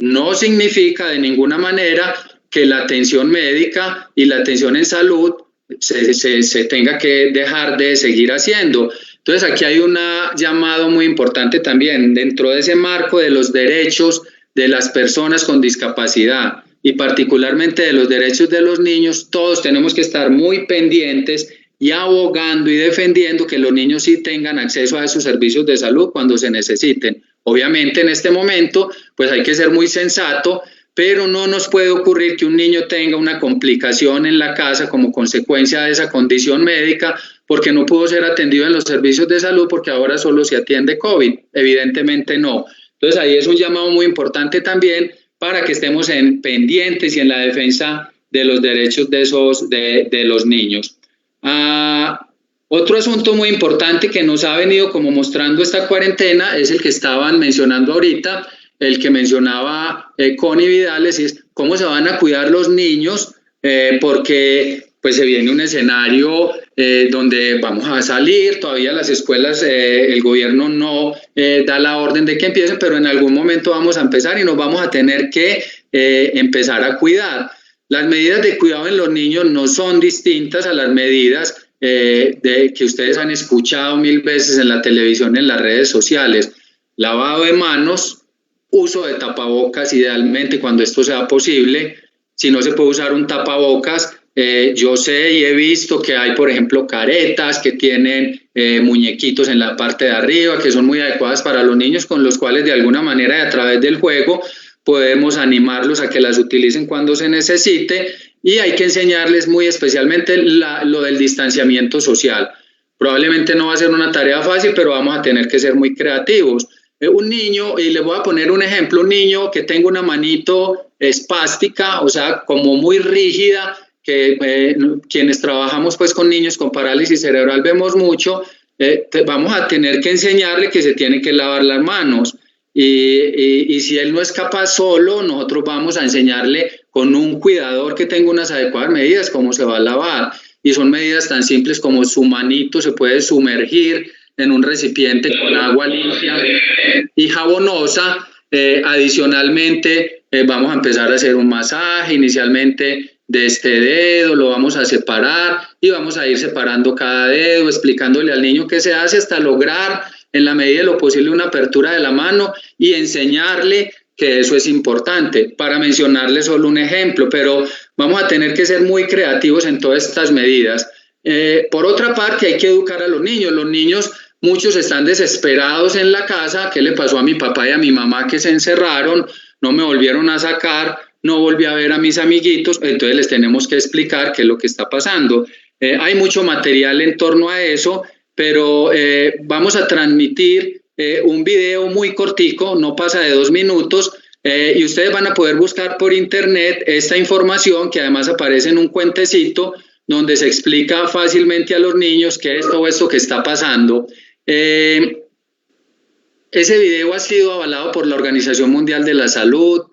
S13: no significa de ninguna manera que la atención médica y la atención en salud se tenga que dejar de seguir haciendo. Entonces aquí hay un llamado muy importante también dentro de ese marco de los derechos de las personas con discapacidad y particularmente de los derechos de los niños. Todos tenemos que estar muy pendientes y abogando y defendiendo que los niños sí tengan acceso a esos servicios de salud cuando se necesiten. Obviamente en este momento pues hay que ser muy sensato, pero no nos puede ocurrir que un niño tenga una complicación en la casa como consecuencia de esa condición médica porque no pudo ser atendido en los servicios de salud porque ahora solo se atiende COVID. Evidentemente no. Entonces ahí es un llamado muy importante también para que estemos pendientes y en la defensa de los derechos de los niños. Otro asunto muy importante que nos ha venido como mostrando esta cuarentena es el que estaban mencionando ahorita, el que mencionaba Connie Vidales, y es cómo se van a cuidar los niños, porque pues se viene un escenario donde vamos a salir, todavía las escuelas, el gobierno no da la orden de que empiecen, pero en algún momento vamos a empezar y nos vamos a tener que empezar a cuidar. Las medidas de cuidado en los niños no son distintas a las medidas que ustedes han escuchado 1000 veces en la televisión, en las redes sociales. Lavado de manos, uso de tapabocas idealmente cuando esto sea posible. Si no se puede usar un tapabocas, yo sé y he visto que hay, por ejemplo, caretas que tienen muñequitos en la parte de arriba, que son muy adecuadas para los niños, con los cuales de alguna manera y a través del juego podemos animarlos a que las utilicen cuando se necesite, y hay que enseñarles muy especialmente lo del distanciamiento social. Probablemente no va a ser una tarea fácil, pero vamos a tener que ser muy creativos. Un niño, y les voy a poner un ejemplo, un niño que tenga una manito espástica, o sea, como muy rígida, que quienes trabajamos pues con niños con parálisis cerebral vemos mucho, vamos a tener que enseñarle que se tiene que lavar las manos, y si él no es capaz solo, nosotros vamos a enseñarle con un cuidador que tenga unas adecuadas medidas cómo se va a lavar, y son medidas tan simples como su manito se puede sumergir en un recipiente con agua limpia y jabonosa. Adicionalmente vamos a empezar a hacer un masaje inicialmente de este dedo, lo vamos a separar y vamos a ir separando cada dedo, explicándole al niño qué se hace hasta lograr en la medida de lo posible una apertura de la mano y enseñarle que eso es importante, para mencionarle solo un ejemplo, pero vamos a tener que ser muy creativos en todas estas medidas. Por otra parte, hay que educar a los niños. Los niños, muchos están desesperados en la casa. ¿Qué le pasó a mi papá y a mi mamá que se encerraron? No me volvieron a sacar, no volví a ver a mis amiguitos. Entonces les tenemos que explicar qué es lo que está pasando. Hay mucho material en torno a eso, pero vamos a transmitir un video muy cortico, no pasa de 2 minutos, y ustedes van a poder buscar por internet esta información que además aparece en un cuentecito donde se explica fácilmente a los niños qué es todo esto que está pasando. Ese video ha sido avalado por la Organización Mundial de la Salud,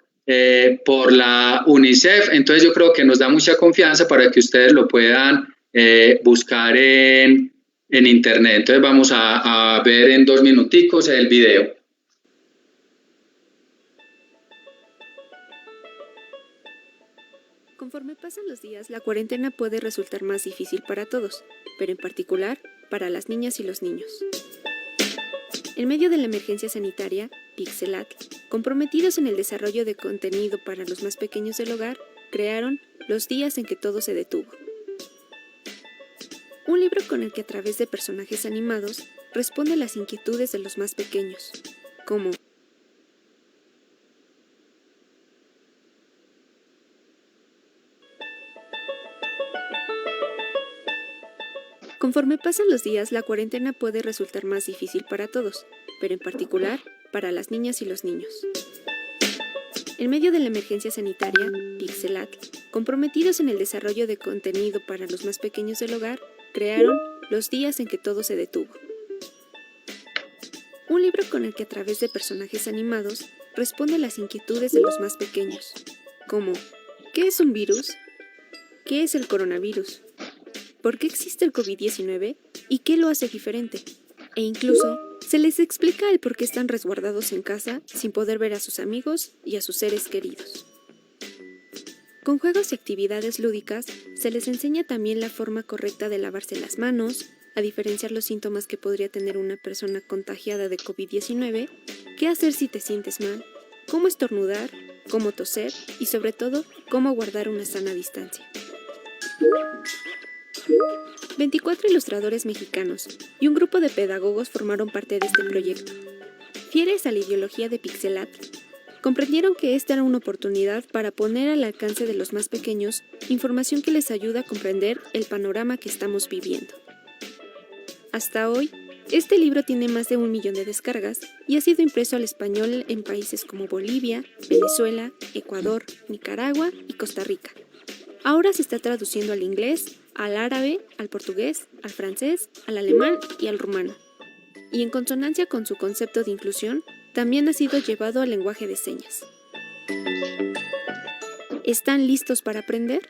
S13: por la UNICEF, entonces yo creo que nos da mucha confianza para que ustedes lo puedan buscar en internet. Entonces vamos a ver en 2 minuticos el video.
S14: Conforme pasan los días, la cuarentena puede resultar más difícil para todos, pero en particular para las niñas y los niños. En medio de la emergencia sanitaria, Pixelat, comprometidos en el desarrollo de contenido para los más pequeños del hogar, crearon los días en que todo se detuvo. Un libro con el que a través de personajes animados responde a las inquietudes de los más pequeños, como conforme pasan los días, la cuarentena puede resultar más difícil para todos, pero en particular para las niñas y los niños. En medio de la emergencia sanitaria, Pixelatl, comprometidos en el desarrollo de contenido para los más pequeños del hogar, crearon Los días en que todo se detuvo. Un libro con el que a través de personajes animados responde a las inquietudes de los más pequeños, como ¿qué es un virus? ¿Qué es el coronavirus? ¿Por qué existe el COVID-19? ¿Y qué lo hace diferente? E incluso se les explica el por qué están resguardados en casa sin poder ver a sus amigos y a sus seres queridos. Con juegos y actividades lúdicas, se les enseña también la forma correcta de lavarse las manos, a diferenciar los síntomas que podría tener una persona contagiada de COVID-19, qué hacer si te sientes mal, cómo estornudar, cómo toser y sobre todo, cómo guardar una sana distancia. 24 ilustradores mexicanos y un grupo de pedagogos formaron parte de este proyecto. Fieles a la ideología de Pixelatl, comprendieron que esta era una oportunidad para poner al alcance de los más pequeños información que les ayuda a comprender el panorama que estamos viviendo. Hasta hoy, este libro tiene más de 1 millón de descargas y ha sido impreso al español en países como Bolivia, Venezuela, Ecuador, Nicaragua y Costa Rica. Ahora se está traduciendo al inglés, al árabe, al portugués, al francés, al alemán y al rumano. Y en consonancia con su concepto de inclusión, también ha sido llevado al lenguaje de señas. ¿Están listos para aprender?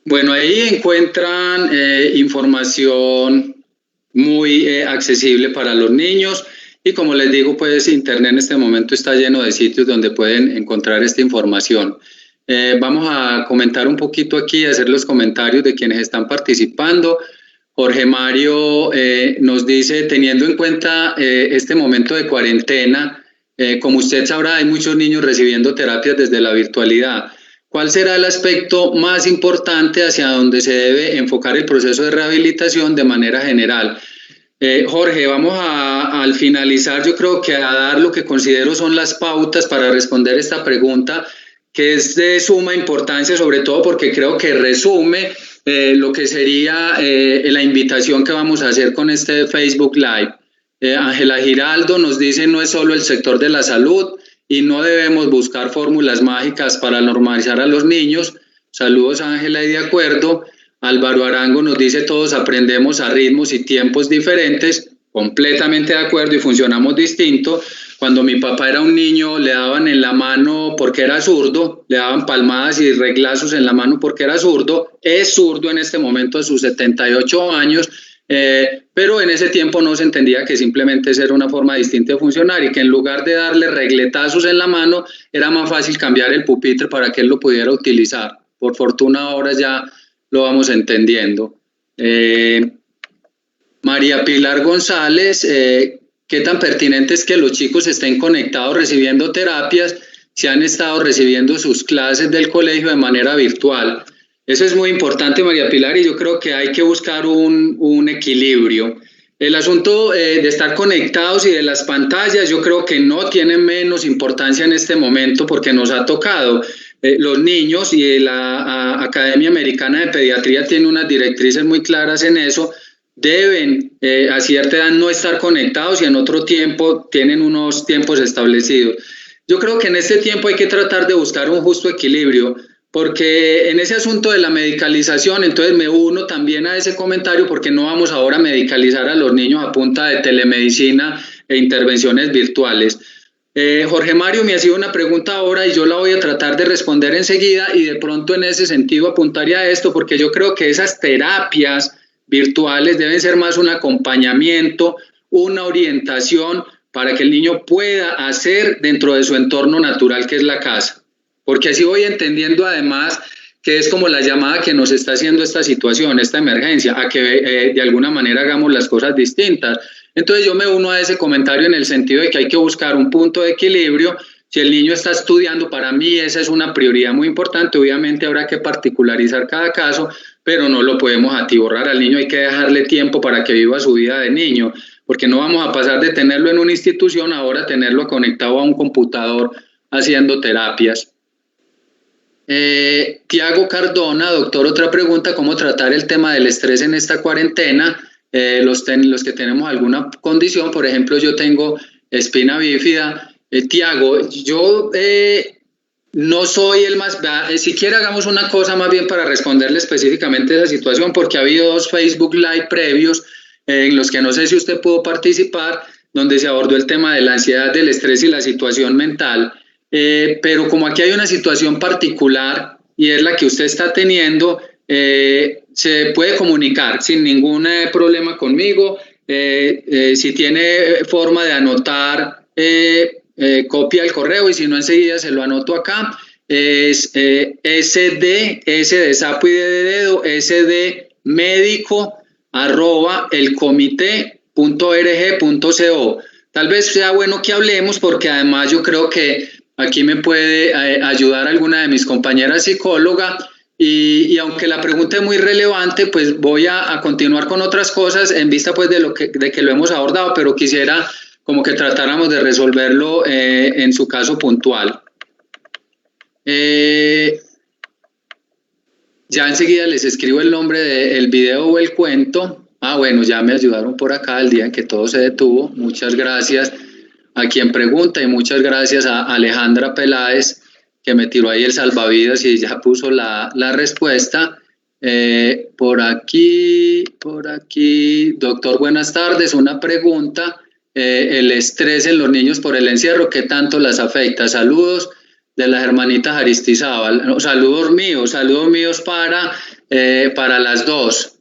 S13: Bueno, ahí encuentran información muy accesible para los niños y como les digo, pues Internet en este momento está lleno de sitios donde pueden encontrar esta información. Vamos a comentar un poquito aquí, hacer los comentarios de quienes están participando. Jorge Mario nos dice, teniendo en cuenta este momento de cuarentena, como usted sabrá, hay muchos niños recibiendo terapias desde la virtualidad. ¿Cuál será el aspecto más importante hacia donde se debe enfocar el proceso de rehabilitación de manera general? Jorge, vamos al finalizar, yo creo que a dar lo que considero son las pautas para responder esta pregunta, que es de suma importancia, sobre todo porque creo que resume lo que sería la invitación que vamos a hacer con este Facebook Live. Ángela Giraldo nos dice, no es solo el sector de la salud, y no debemos buscar fórmulas mágicas para normalizar a los niños. Saludos, Ángela, y de acuerdo. Álvaro Arango nos dice, todos aprendemos a ritmos y tiempos diferentes, completamente de acuerdo y funcionamos distinto. Cuando mi papá era un niño le daban en la mano porque era zurdo, le daban palmadas y reglazos en la mano porque era zurdo, es zurdo en este momento a sus 78 años, pero en ese tiempo no se entendía que simplemente esa era una forma distinta de funcionar y que en lugar de darle regletazos en la mano era más fácil cambiar el pupitre para que él lo pudiera utilizar. Por fortuna ahora ya lo vamos entendiendo. María Pilar González, ¿qué tan pertinente es que los chicos estén conectados recibiendo terapias si han estado recibiendo sus clases del colegio de manera virtual? Eso es muy importante, María Pilar, y yo creo que hay que buscar un equilibrio. El asunto de estar conectados y de las pantallas, yo creo que no tiene menos importancia en este momento porque nos ha tocado. Los niños y la Academia Americana de Pediatría tiene unas directrices muy claras en eso. Deben a cierta edad no estar conectados y en otro tiempo tienen unos tiempos establecidos. Yo creo que en este tiempo hay que tratar de buscar un justo equilibrio. Porque en ese asunto de la medicalización, entonces me uno también a ese comentario porque no vamos ahora a medicalizar a los niños a punta de telemedicina e intervenciones virtuales. Jorge Mario me hacía una pregunta ahora y yo la voy a tratar de responder enseguida y de pronto en ese sentido apuntaría a esto porque yo creo que esas terapias virtuales deben ser más un acompañamiento, una orientación para que el niño pueda hacer dentro de su entorno natural que es la casa. Porque así voy entendiendo además que es como la llamada que nos está haciendo esta situación, esta emergencia, a que de alguna manera hagamos las cosas distintas. Entonces yo me uno a ese comentario en el sentido de que hay que buscar un punto de equilibrio. Si el niño está estudiando, para mí esa es una prioridad muy importante. Obviamente habrá que particularizar cada caso, pero no lo podemos atiborrar al niño, hay que dejarle tiempo para que viva su vida de niño, porque no vamos a pasar de tenerlo en una institución ahora a tenerlo conectado a un computador haciendo terapias. Tiago Cardona, doctor, otra pregunta, ¿cómo tratar el tema del estrés en esta cuarentena? Los que tenemos alguna condición, por ejemplo, yo tengo espina bífida. Tiago, yo no soy el más, siquiera hagamos una cosa más bien para responderle específicamente a esa situación, porque ha habido 2 Facebook Live previos en los que no sé si usted pudo participar, donde se abordó el tema de la ansiedad, del estrés y la situación mental, pero como aquí hay una situación particular y es la que usted está teniendo, se puede comunicar sin ningún problema conmigo. Si tiene forma de anotar, copia el correo, y si no enseguida se lo anoto acá. Es SD, S de sapo y de dedo, SD médico @elcomité.org.co. Tal vez sea bueno que hablemos, porque además yo creo que aquí me puede ayudar alguna de mis compañeras psicólogas, y aunque la pregunta es muy relevante, pues voy a continuar con otras cosas en vista pues de que lo hemos abordado, pero quisiera como que tratáramos de resolverlo en su caso puntual. Ya enseguida les escribo el nombre del video o el cuento. Bueno, ya me ayudaron por acá el día en que todo se detuvo. Muchas gracias a quien pregunta, y muchas gracias a Alejandra Peláez, que me tiró ahí el salvavidas y ya puso la respuesta. Por aquí, doctor, buenas tardes. Una pregunta, el estrés en los niños por el encierro, ¿qué tanto las afecta? Saludos de las hermanitas Aristizábal. No, saludos míos para las dos.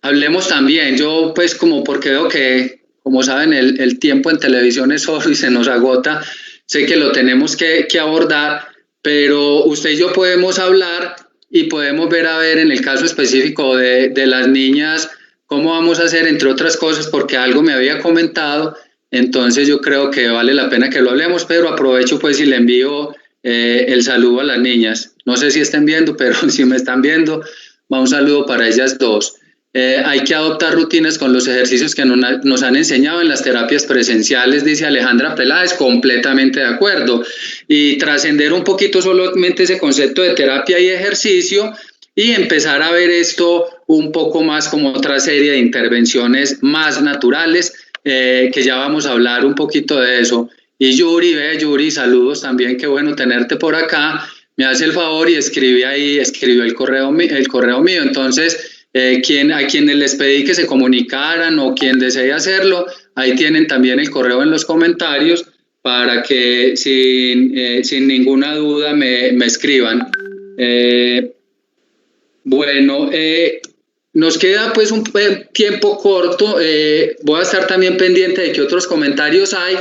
S13: Hablemos también, yo pues como porque veo que, como saben, el tiempo en televisión es oro y se nos agota, sé que lo tenemos que abordar, pero usted y yo podemos hablar y podemos ver en el caso específico de las niñas cómo vamos a hacer, entre otras cosas, porque algo me había comentado. Entonces yo creo que vale la pena que lo hablemos, pero aprovecho pues y le envío el saludo a las niñas. No sé si estén viendo, pero si me están viendo, va un saludo para ellas dos. Hay que adoptar rutinas con los ejercicios que nos han enseñado en las terapias presenciales, dice Alejandra Peláez, completamente de acuerdo. Y trascender un poquito solamente ese concepto de terapia y ejercicio y empezar a ver esto un poco más como otra serie de intervenciones más naturales, que ya vamos a hablar un poquito de eso. Y Yuri, saludos también, qué bueno tenerte por acá. Me hace el favor y escribió el correo mío. Entonces, a quienes les pedí que se comunicaran o quien desee hacerlo, ahí tienen también el correo en los comentarios para que sin ninguna duda me escriban. Nos queda pues un tiempo corto. Voy a estar también pendiente de qué otros comentarios hay,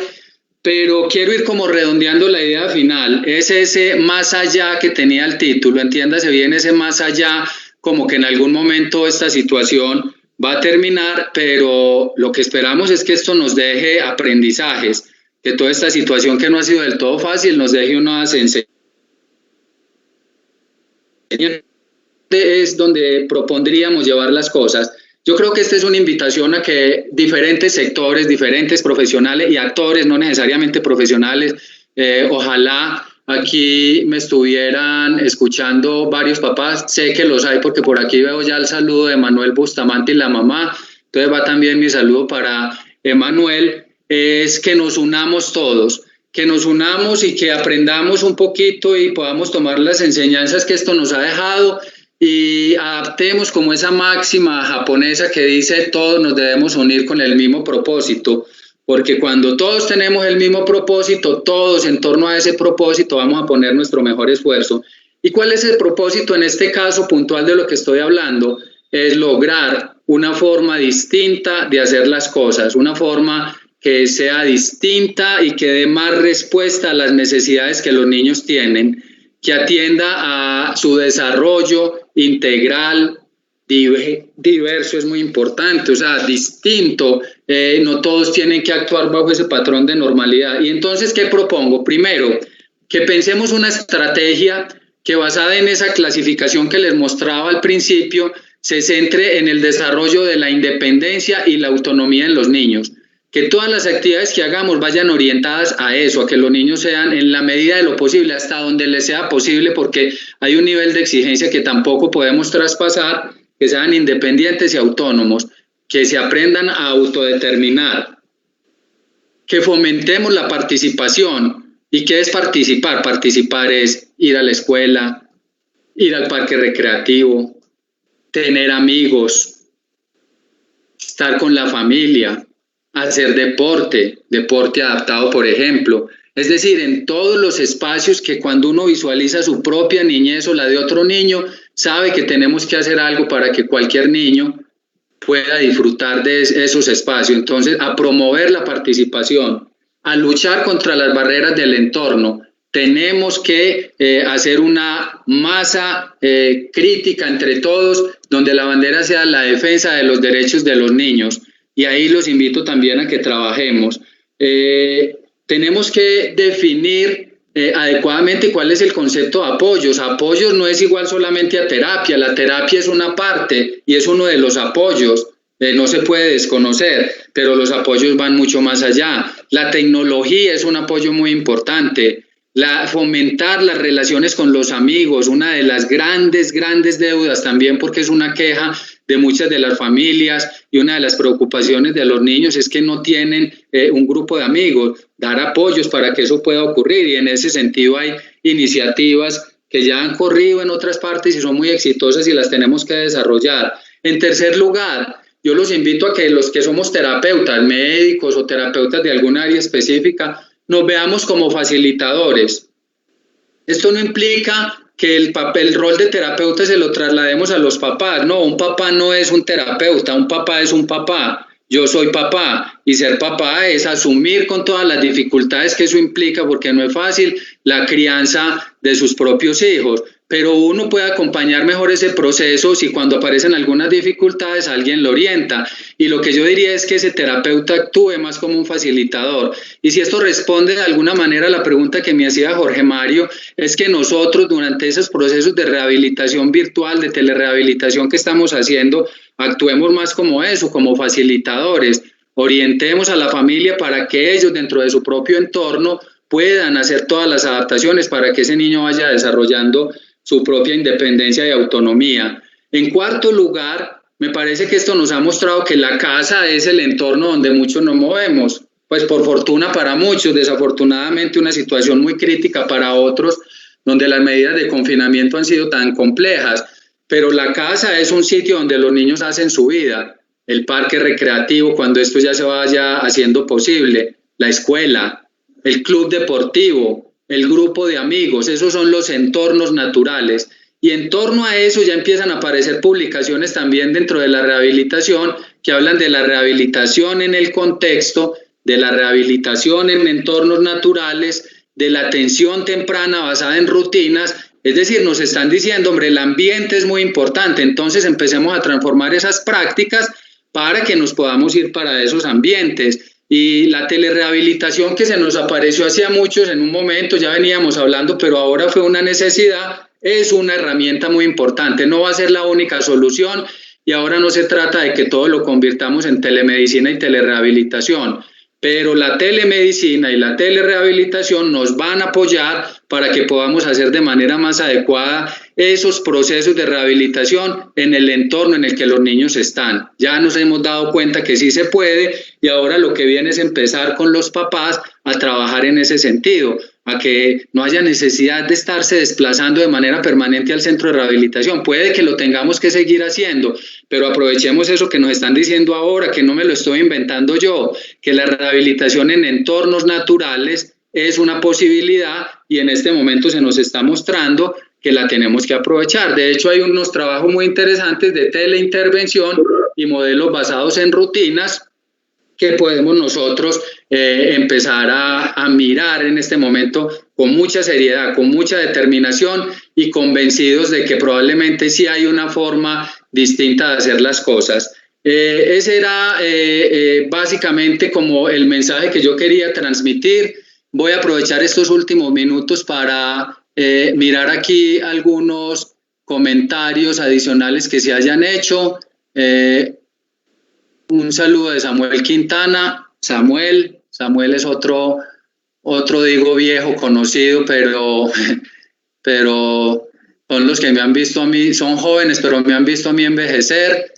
S13: pero quiero ir como redondeando la idea final. Es ese más allá que tenía el título, entiéndase bien, ese más allá, como que en algún momento esta situación va a terminar, pero lo que esperamos es que esto nos deje aprendizajes, que toda esta situación que no ha sido del todo fácil nos deje unas enseñanzas. Es donde propondríamos llevar las cosas. Yo creo que esta es una invitación a que diferentes sectores, diferentes profesionales y actores, no necesariamente profesionales, ojalá aquí me estuvieran escuchando varios papás. Sé que los hay porque por aquí veo ya el saludo de Manuel Bustamante y la mamá, entonces va también mi saludo para Emanuel. Es que nos unamos todos, que nos unamos y que aprendamos un poquito y podamos tomar las enseñanzas que esto nos ha dejado y adaptemos como esa máxima japonesa que dice todos nos debemos unir con el mismo propósito, porque cuando todos tenemos el mismo propósito, todos en torno a ese propósito vamos a poner nuestro mejor esfuerzo. ¿Y cuál es el propósito en este caso puntual de lo que estoy hablando? es lograr una forma distinta de hacer las cosas, una forma que sea distinta y que dé más respuesta a las necesidades que los niños tienen, que atienda a su desarrollo integral, diverso, es muy importante, o sea, distinto, no todos tienen que actuar bajo ese patrón de normalidad. Y entonces, ¿qué propongo? Primero, que pensemos una estrategia que, basada en esa clasificación que les mostraba al principio, se centre en el desarrollo de la independencia y la autonomía en los niños. Que todas las actividades que hagamos vayan orientadas a eso, a que los niños sean, en la medida de lo posible, hasta donde les sea posible, porque hay un nivel de exigencia que tampoco podemos traspasar, que sean independientes y autónomos, que se aprendan a autodeterminar, que fomentemos la participación. ¿Y qué es participar? Participar es ir a la escuela, ir al parque recreativo, tener amigos, estar con la familia, hacer deporte adaptado, por ejemplo. Es decir, en todos los espacios que cuando uno visualiza su propia niñez o la de otro niño, sabe que tenemos que hacer algo para que cualquier niño pueda disfrutar de esos espacios. Entonces, a promover la participación, a luchar contra las barreras del entorno. Tenemos que hacer una masa crítica entre todos, donde la bandera sea la defensa de los derechos de los niños. Y ahí los invito también a que trabajemos. Tenemos que definir adecuadamente cuál es el concepto de apoyos. Apoyos no es igual solamente a terapia. La terapia es una parte y es uno de los apoyos. No se puede desconocer, pero los apoyos van mucho más allá. La tecnología es un apoyo muy importante. Fomentar las relaciones con los amigos, una de las grandes deudas también, porque es una queja de muchas de las familias y una de las preocupaciones de los niños es que no tienen un grupo de amigos. Dar apoyos para que eso pueda ocurrir, y en ese sentido hay iniciativas que ya han corrido en otras partes y son muy exitosas y las tenemos que desarrollar. En tercer lugar, yo los invito a que los que somos terapeutas, médicos o terapeutas de alguna área específica, nos veamos como facilitadores. Esto no implica que el rol de terapeuta se lo traslademos a los papás. No, un papá no es un terapeuta, un papá es un papá. Yo soy papá, y ser papá es asumir con todas las dificultades que eso implica, porque no es fácil la crianza de sus propios hijos. Pero uno puede acompañar mejor ese proceso si cuando aparecen algunas dificultades alguien lo orienta. Y lo que yo diría es que ese terapeuta actúe más como un facilitador. Y si esto responde de alguna manera a la pregunta que me hacía Jorge Mario, es que nosotros durante esos procesos de rehabilitación virtual, de telerehabilitación que estamos haciendo, actuemos más como eso, como facilitadores. Orientemos a la familia para que ellos dentro de su propio entorno puedan hacer todas las adaptaciones para que ese niño vaya desarrollando su propia independencia y autonomía. En cuarto lugar, me parece que esto nos ha mostrado que la casa es el entorno donde muchos nos movemos, pues por fortuna para muchos, desafortunadamente una situación muy crítica para otros, donde las medidas de confinamiento han sido tan complejas, pero la casa es un sitio donde los niños hacen su vida, el parque recreativo cuando esto ya se vaya haciendo posible, la escuela, el club deportivo, el grupo de amigos, esos son los entornos naturales. Y en torno a eso ya empiezan a aparecer publicaciones también dentro de la rehabilitación que hablan de la rehabilitación en el contexto, de la rehabilitación en entornos naturales, de la atención temprana basada en rutinas. Es decir, nos están diciendo, hombre, el ambiente es muy importante, entonces empecemos a transformar esas prácticas para que nos podamos ir para esos ambientes. Y la telerehabilitación que se nos apareció hace muchos en un momento, ya veníamos hablando, pero ahora fue una necesidad, es una herramienta muy importante, no va a ser la única solución y ahora no se trata de que todo lo convirtamos en telemedicina y telerehabilitación, pero la telemedicina y la telerehabilitación nos van a apoyar para que podamos hacer de manera más adecuada esos procesos de rehabilitación en el entorno en el que los niños están. Ya nos hemos dado cuenta que sí se puede y ahora lo que viene es empezar con los papás a trabajar en ese sentido, a que no haya necesidad de estarse desplazando de manera permanente al centro de rehabilitación. Puede que lo tengamos que seguir haciendo, pero aprovechemos eso que nos están diciendo ahora, que no me lo estoy inventando yo, que la rehabilitación en entornos naturales es una posibilidad y en este momento se nos está mostrando que la tenemos que aprovechar. De hecho, hay unos trabajos muy interesantes de teleintervención y modelos basados en rutinas que podemos nosotros empezar a mirar en este momento con mucha seriedad, con mucha determinación y convencidos de que probablemente sí hay una forma distinta de hacer las cosas. Ese era básicamente como el mensaje que yo quería transmitir. Voy a aprovechar estos últimos minutos para mirar aquí algunos comentarios adicionales que se hayan hecho. Un saludo de Samuel Quintana. Samuel es otro digo viejo conocido, pero son los que me han visto a mí, son jóvenes, pero me han visto a mí envejecer.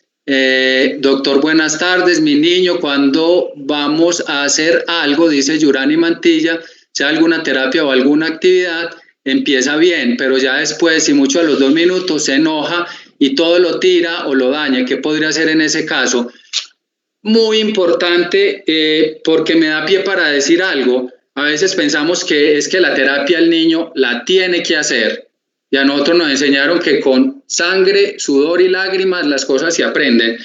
S13: Doctor, buenas tardes, mi niño, cuando vamos a hacer algo, dice Yurani Mantilla, sea alguna terapia o alguna actividad, empieza bien, pero ya después, y mucho a los 2 minutos, se enoja y todo lo tira o lo daña. ¿Qué podría hacer en ese caso? Muy importante, porque me da pie para decir algo. A veces pensamos que es que la terapia el niño la tiene que hacer. Y a nosotros nos enseñaron que con sangre, sudor y lágrimas las cosas se aprenden.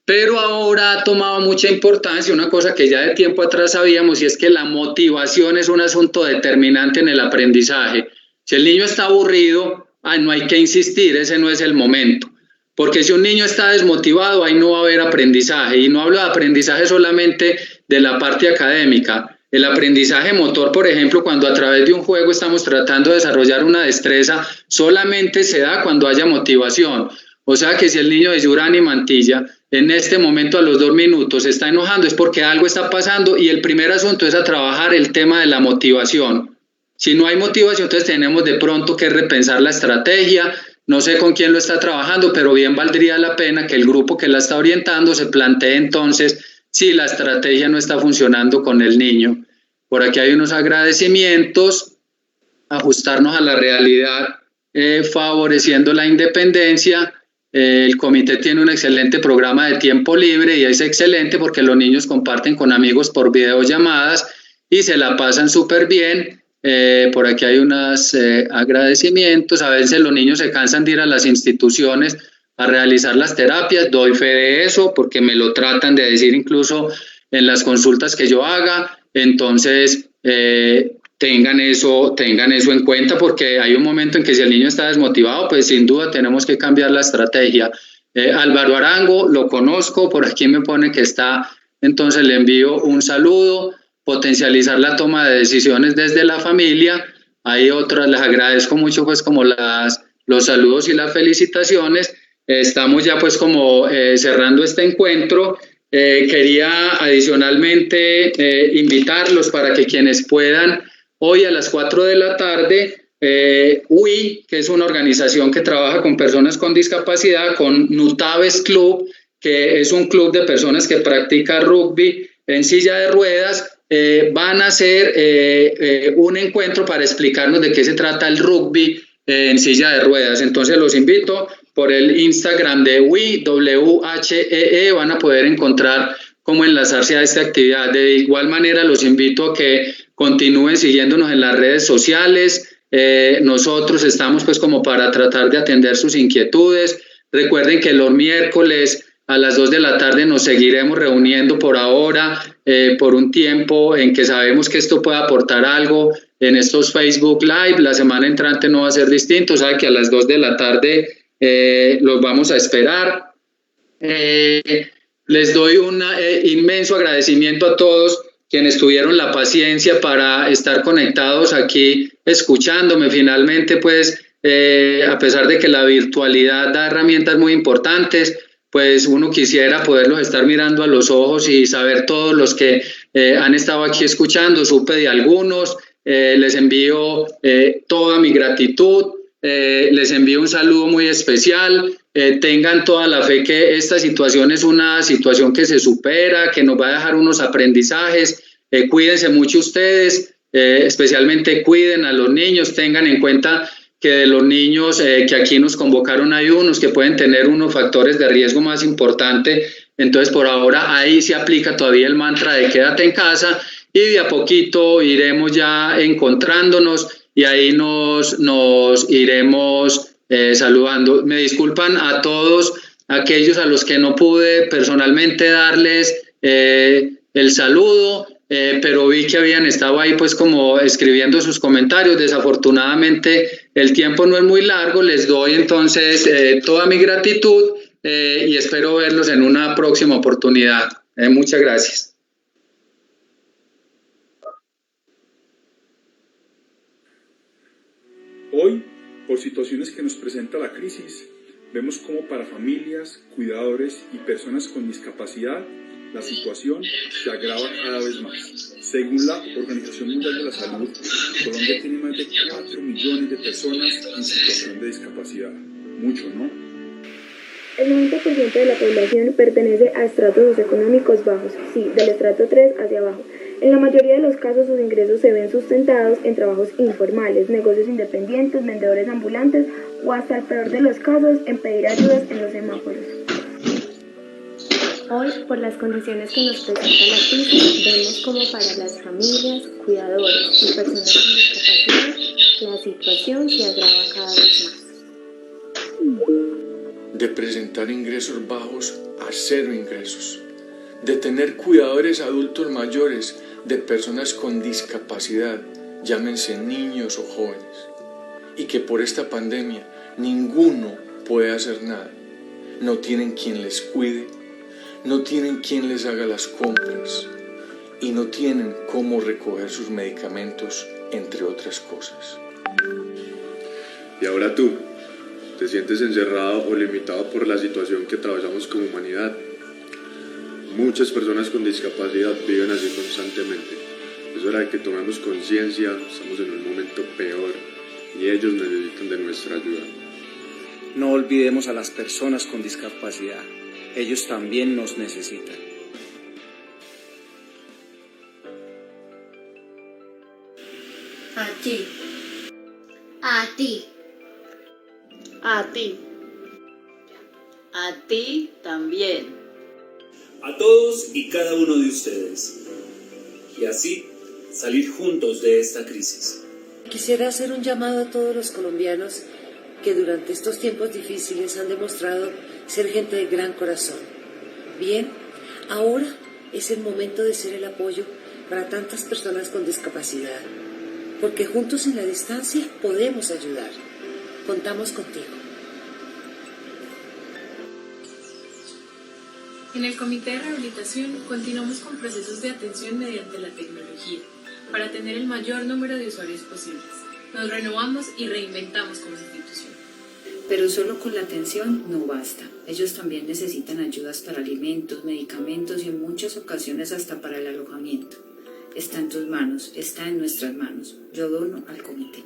S13: Pero ahora ha tomado mucha importancia una cosa que ya de tiempo atrás sabíamos, y es que la motivación es un asunto determinante en el aprendizaje. Si el niño está aburrido, no hay que insistir, ese no es el momento. Porque si un niño está desmotivado, ahí no va a haber aprendizaje. Y no hablo de aprendizaje solamente de la parte académica. El aprendizaje motor, por ejemplo, cuando a través de un juego estamos tratando de desarrollar una destreza, solamente se da cuando haya motivación. O sea que si el niño de Yurani Mantilla en este momento a los 2 minutos se está enojando, es porque algo está pasando, y el primer asunto es a trabajar el tema de la motivación. Si no hay motivación, entonces tenemos de pronto que repensar la estrategia. No sé con quién lo está trabajando, pero bien valdría la pena que el grupo que la está orientando se plantee entonces si la estrategia no está funcionando con el niño. Por aquí hay unos agradecimientos, ajustarnos a la realidad, favoreciendo la independencia. El comité tiene un excelente programa de tiempo libre, y es excelente porque los niños comparten con amigos por videollamadas y se la pasan súper bien. Por aquí hay unos agradecimientos. A veces los niños se cansan de ir a las instituciones a realizar las terapias. Doy fe de eso porque me lo tratan de decir incluso en las consultas que yo haga. Entonces, tengan eso en cuenta, porque hay un momento en que si el niño está desmotivado, pues sin duda tenemos que cambiar la estrategia. Álvaro Arango, lo conozco, por aquí me pone que está, entonces le envío un saludo. Potencializar la toma de decisiones desde la familia. Hay otras, les agradezco mucho pues como los saludos y las felicitaciones. Estamos ya pues como cerrando este encuentro. Quería adicionalmente invitarlos para que quienes puedan, hoy a las 4 de la tarde, UI, que es una organización que trabaja con personas con discapacidad, con Nutaves Club, que es un club de personas que practica rugby en silla de ruedas, van a hacer un encuentro para explicarnos de qué se trata el rugby en silla de ruedas. Entonces los invito por el Instagram de WHEE, WHEE, van a poder encontrar cómo enlazarse a esta actividad. De igual manera los invito a que continúen siguiéndonos en las redes sociales. Nosotros estamos pues como para tratar de atender sus inquietudes. Recuerden que los miércoles a las 2 de la tarde nos seguiremos reuniendo por ahora, por un tiempo en que sabemos que esto puede aportar algo en estos Facebook Live. La semana entrante no va a ser distinto, sabe que a las 2 de la tarde los vamos a esperar. Les doy un inmenso agradecimiento a todos quienes tuvieron la paciencia para estar conectados aquí escuchándome. Finalmente, pues, a pesar de que la virtualidad da herramientas muy importantes, pues uno quisiera poderlos estar mirando a los ojos y saber todos los que han estado aquí escuchando. Supe de algunos, les envío toda mi gratitud, les envío un saludo muy especial. Tengan toda la fe que esta situación es una situación que se supera, que nos va a dejar unos aprendizajes. Cuídense mucho ustedes, especialmente cuiden a los niños. Tengan en cuenta que de los niños que aquí nos convocaron hay unos que pueden tener unos factores de riesgo más importante. Entonces por ahora ahí se aplica todavía el mantra de quédate en casa, y de a poquito iremos ya encontrándonos y ahí nos iremos saludando. Me disculpan a todos aquellos a los que no pude personalmente darles el saludo, pero vi que habían estado ahí pues como escribiendo sus comentarios. Desafortunadamente el tiempo no es muy largo, les doy entonces toda mi gratitud y espero verlos en una próxima oportunidad. Muchas gracias.
S1: Hoy, por situaciones que nos presenta la crisis, vemos cómo para familias, cuidadores y personas con discapacidad, la situación se agrava cada vez más. Según la Organización Mundial de la Salud, Colombia tiene más de 4 millones de personas en situación de discapacidad. Mucho, ¿no?
S2: El 90% de la población pertenece a estratos socioeconómicos bajos, sí, del estrato 3 hacia abajo. En la mayoría de los casos sus ingresos se ven sustentados en trabajos informales, negocios independientes, vendedores ambulantes o hasta el peor de los casos en pedir ayudas en los semáforos.
S3: Hoy, por las condiciones que nos presenta la crisis, vemos como para las familias, cuidadores y personas con discapacidad, la situación se agrava cada vez más.
S4: De presentar ingresos bajos a cero ingresos, de tener cuidadores adultos mayores de personas con discapacidad, llámense niños o jóvenes, y que por esta pandemia ninguno puede hacer nada. No tienen quien les cuide, no tienen quien les haga las compras y no tienen cómo recoger sus medicamentos, entre otras cosas.
S5: Y ahora tú, ¿te sientes encerrado o limitado por la situación que atravesamos como humanidad? Muchas personas con discapacidad viven así constantemente. Es hora de que tomemos conciencia, estamos en un momento peor y ellos necesitan de nuestra ayuda.
S6: No olvidemos a las personas con discapacidad, ellos también nos necesitan.
S7: A ti. A ti.
S8: A ti. A ti también.
S9: A todos y cada uno de ustedes. Y así salir juntos de esta crisis.
S10: Quisiera hacer un llamado a todos los colombianos que durante estos tiempos difíciles han demostrado ser gente de gran corazón. Bien, ahora es el momento de ser el apoyo para tantas personas con discapacidad, porque juntos en la distancia podemos ayudar. Contamos contigo.
S11: En el Comité de Rehabilitación continuamos con procesos de atención mediante la tecnología para tener el mayor número de usuarios posibles. Nos renovamos y reinventamos como institución.
S12: Pero solo con la atención no basta. Ellos también necesitan ayudas para alimentos, medicamentos y en muchas ocasiones hasta para el alojamiento. Está en tus manos, está en nuestras manos. Yo dono al comité.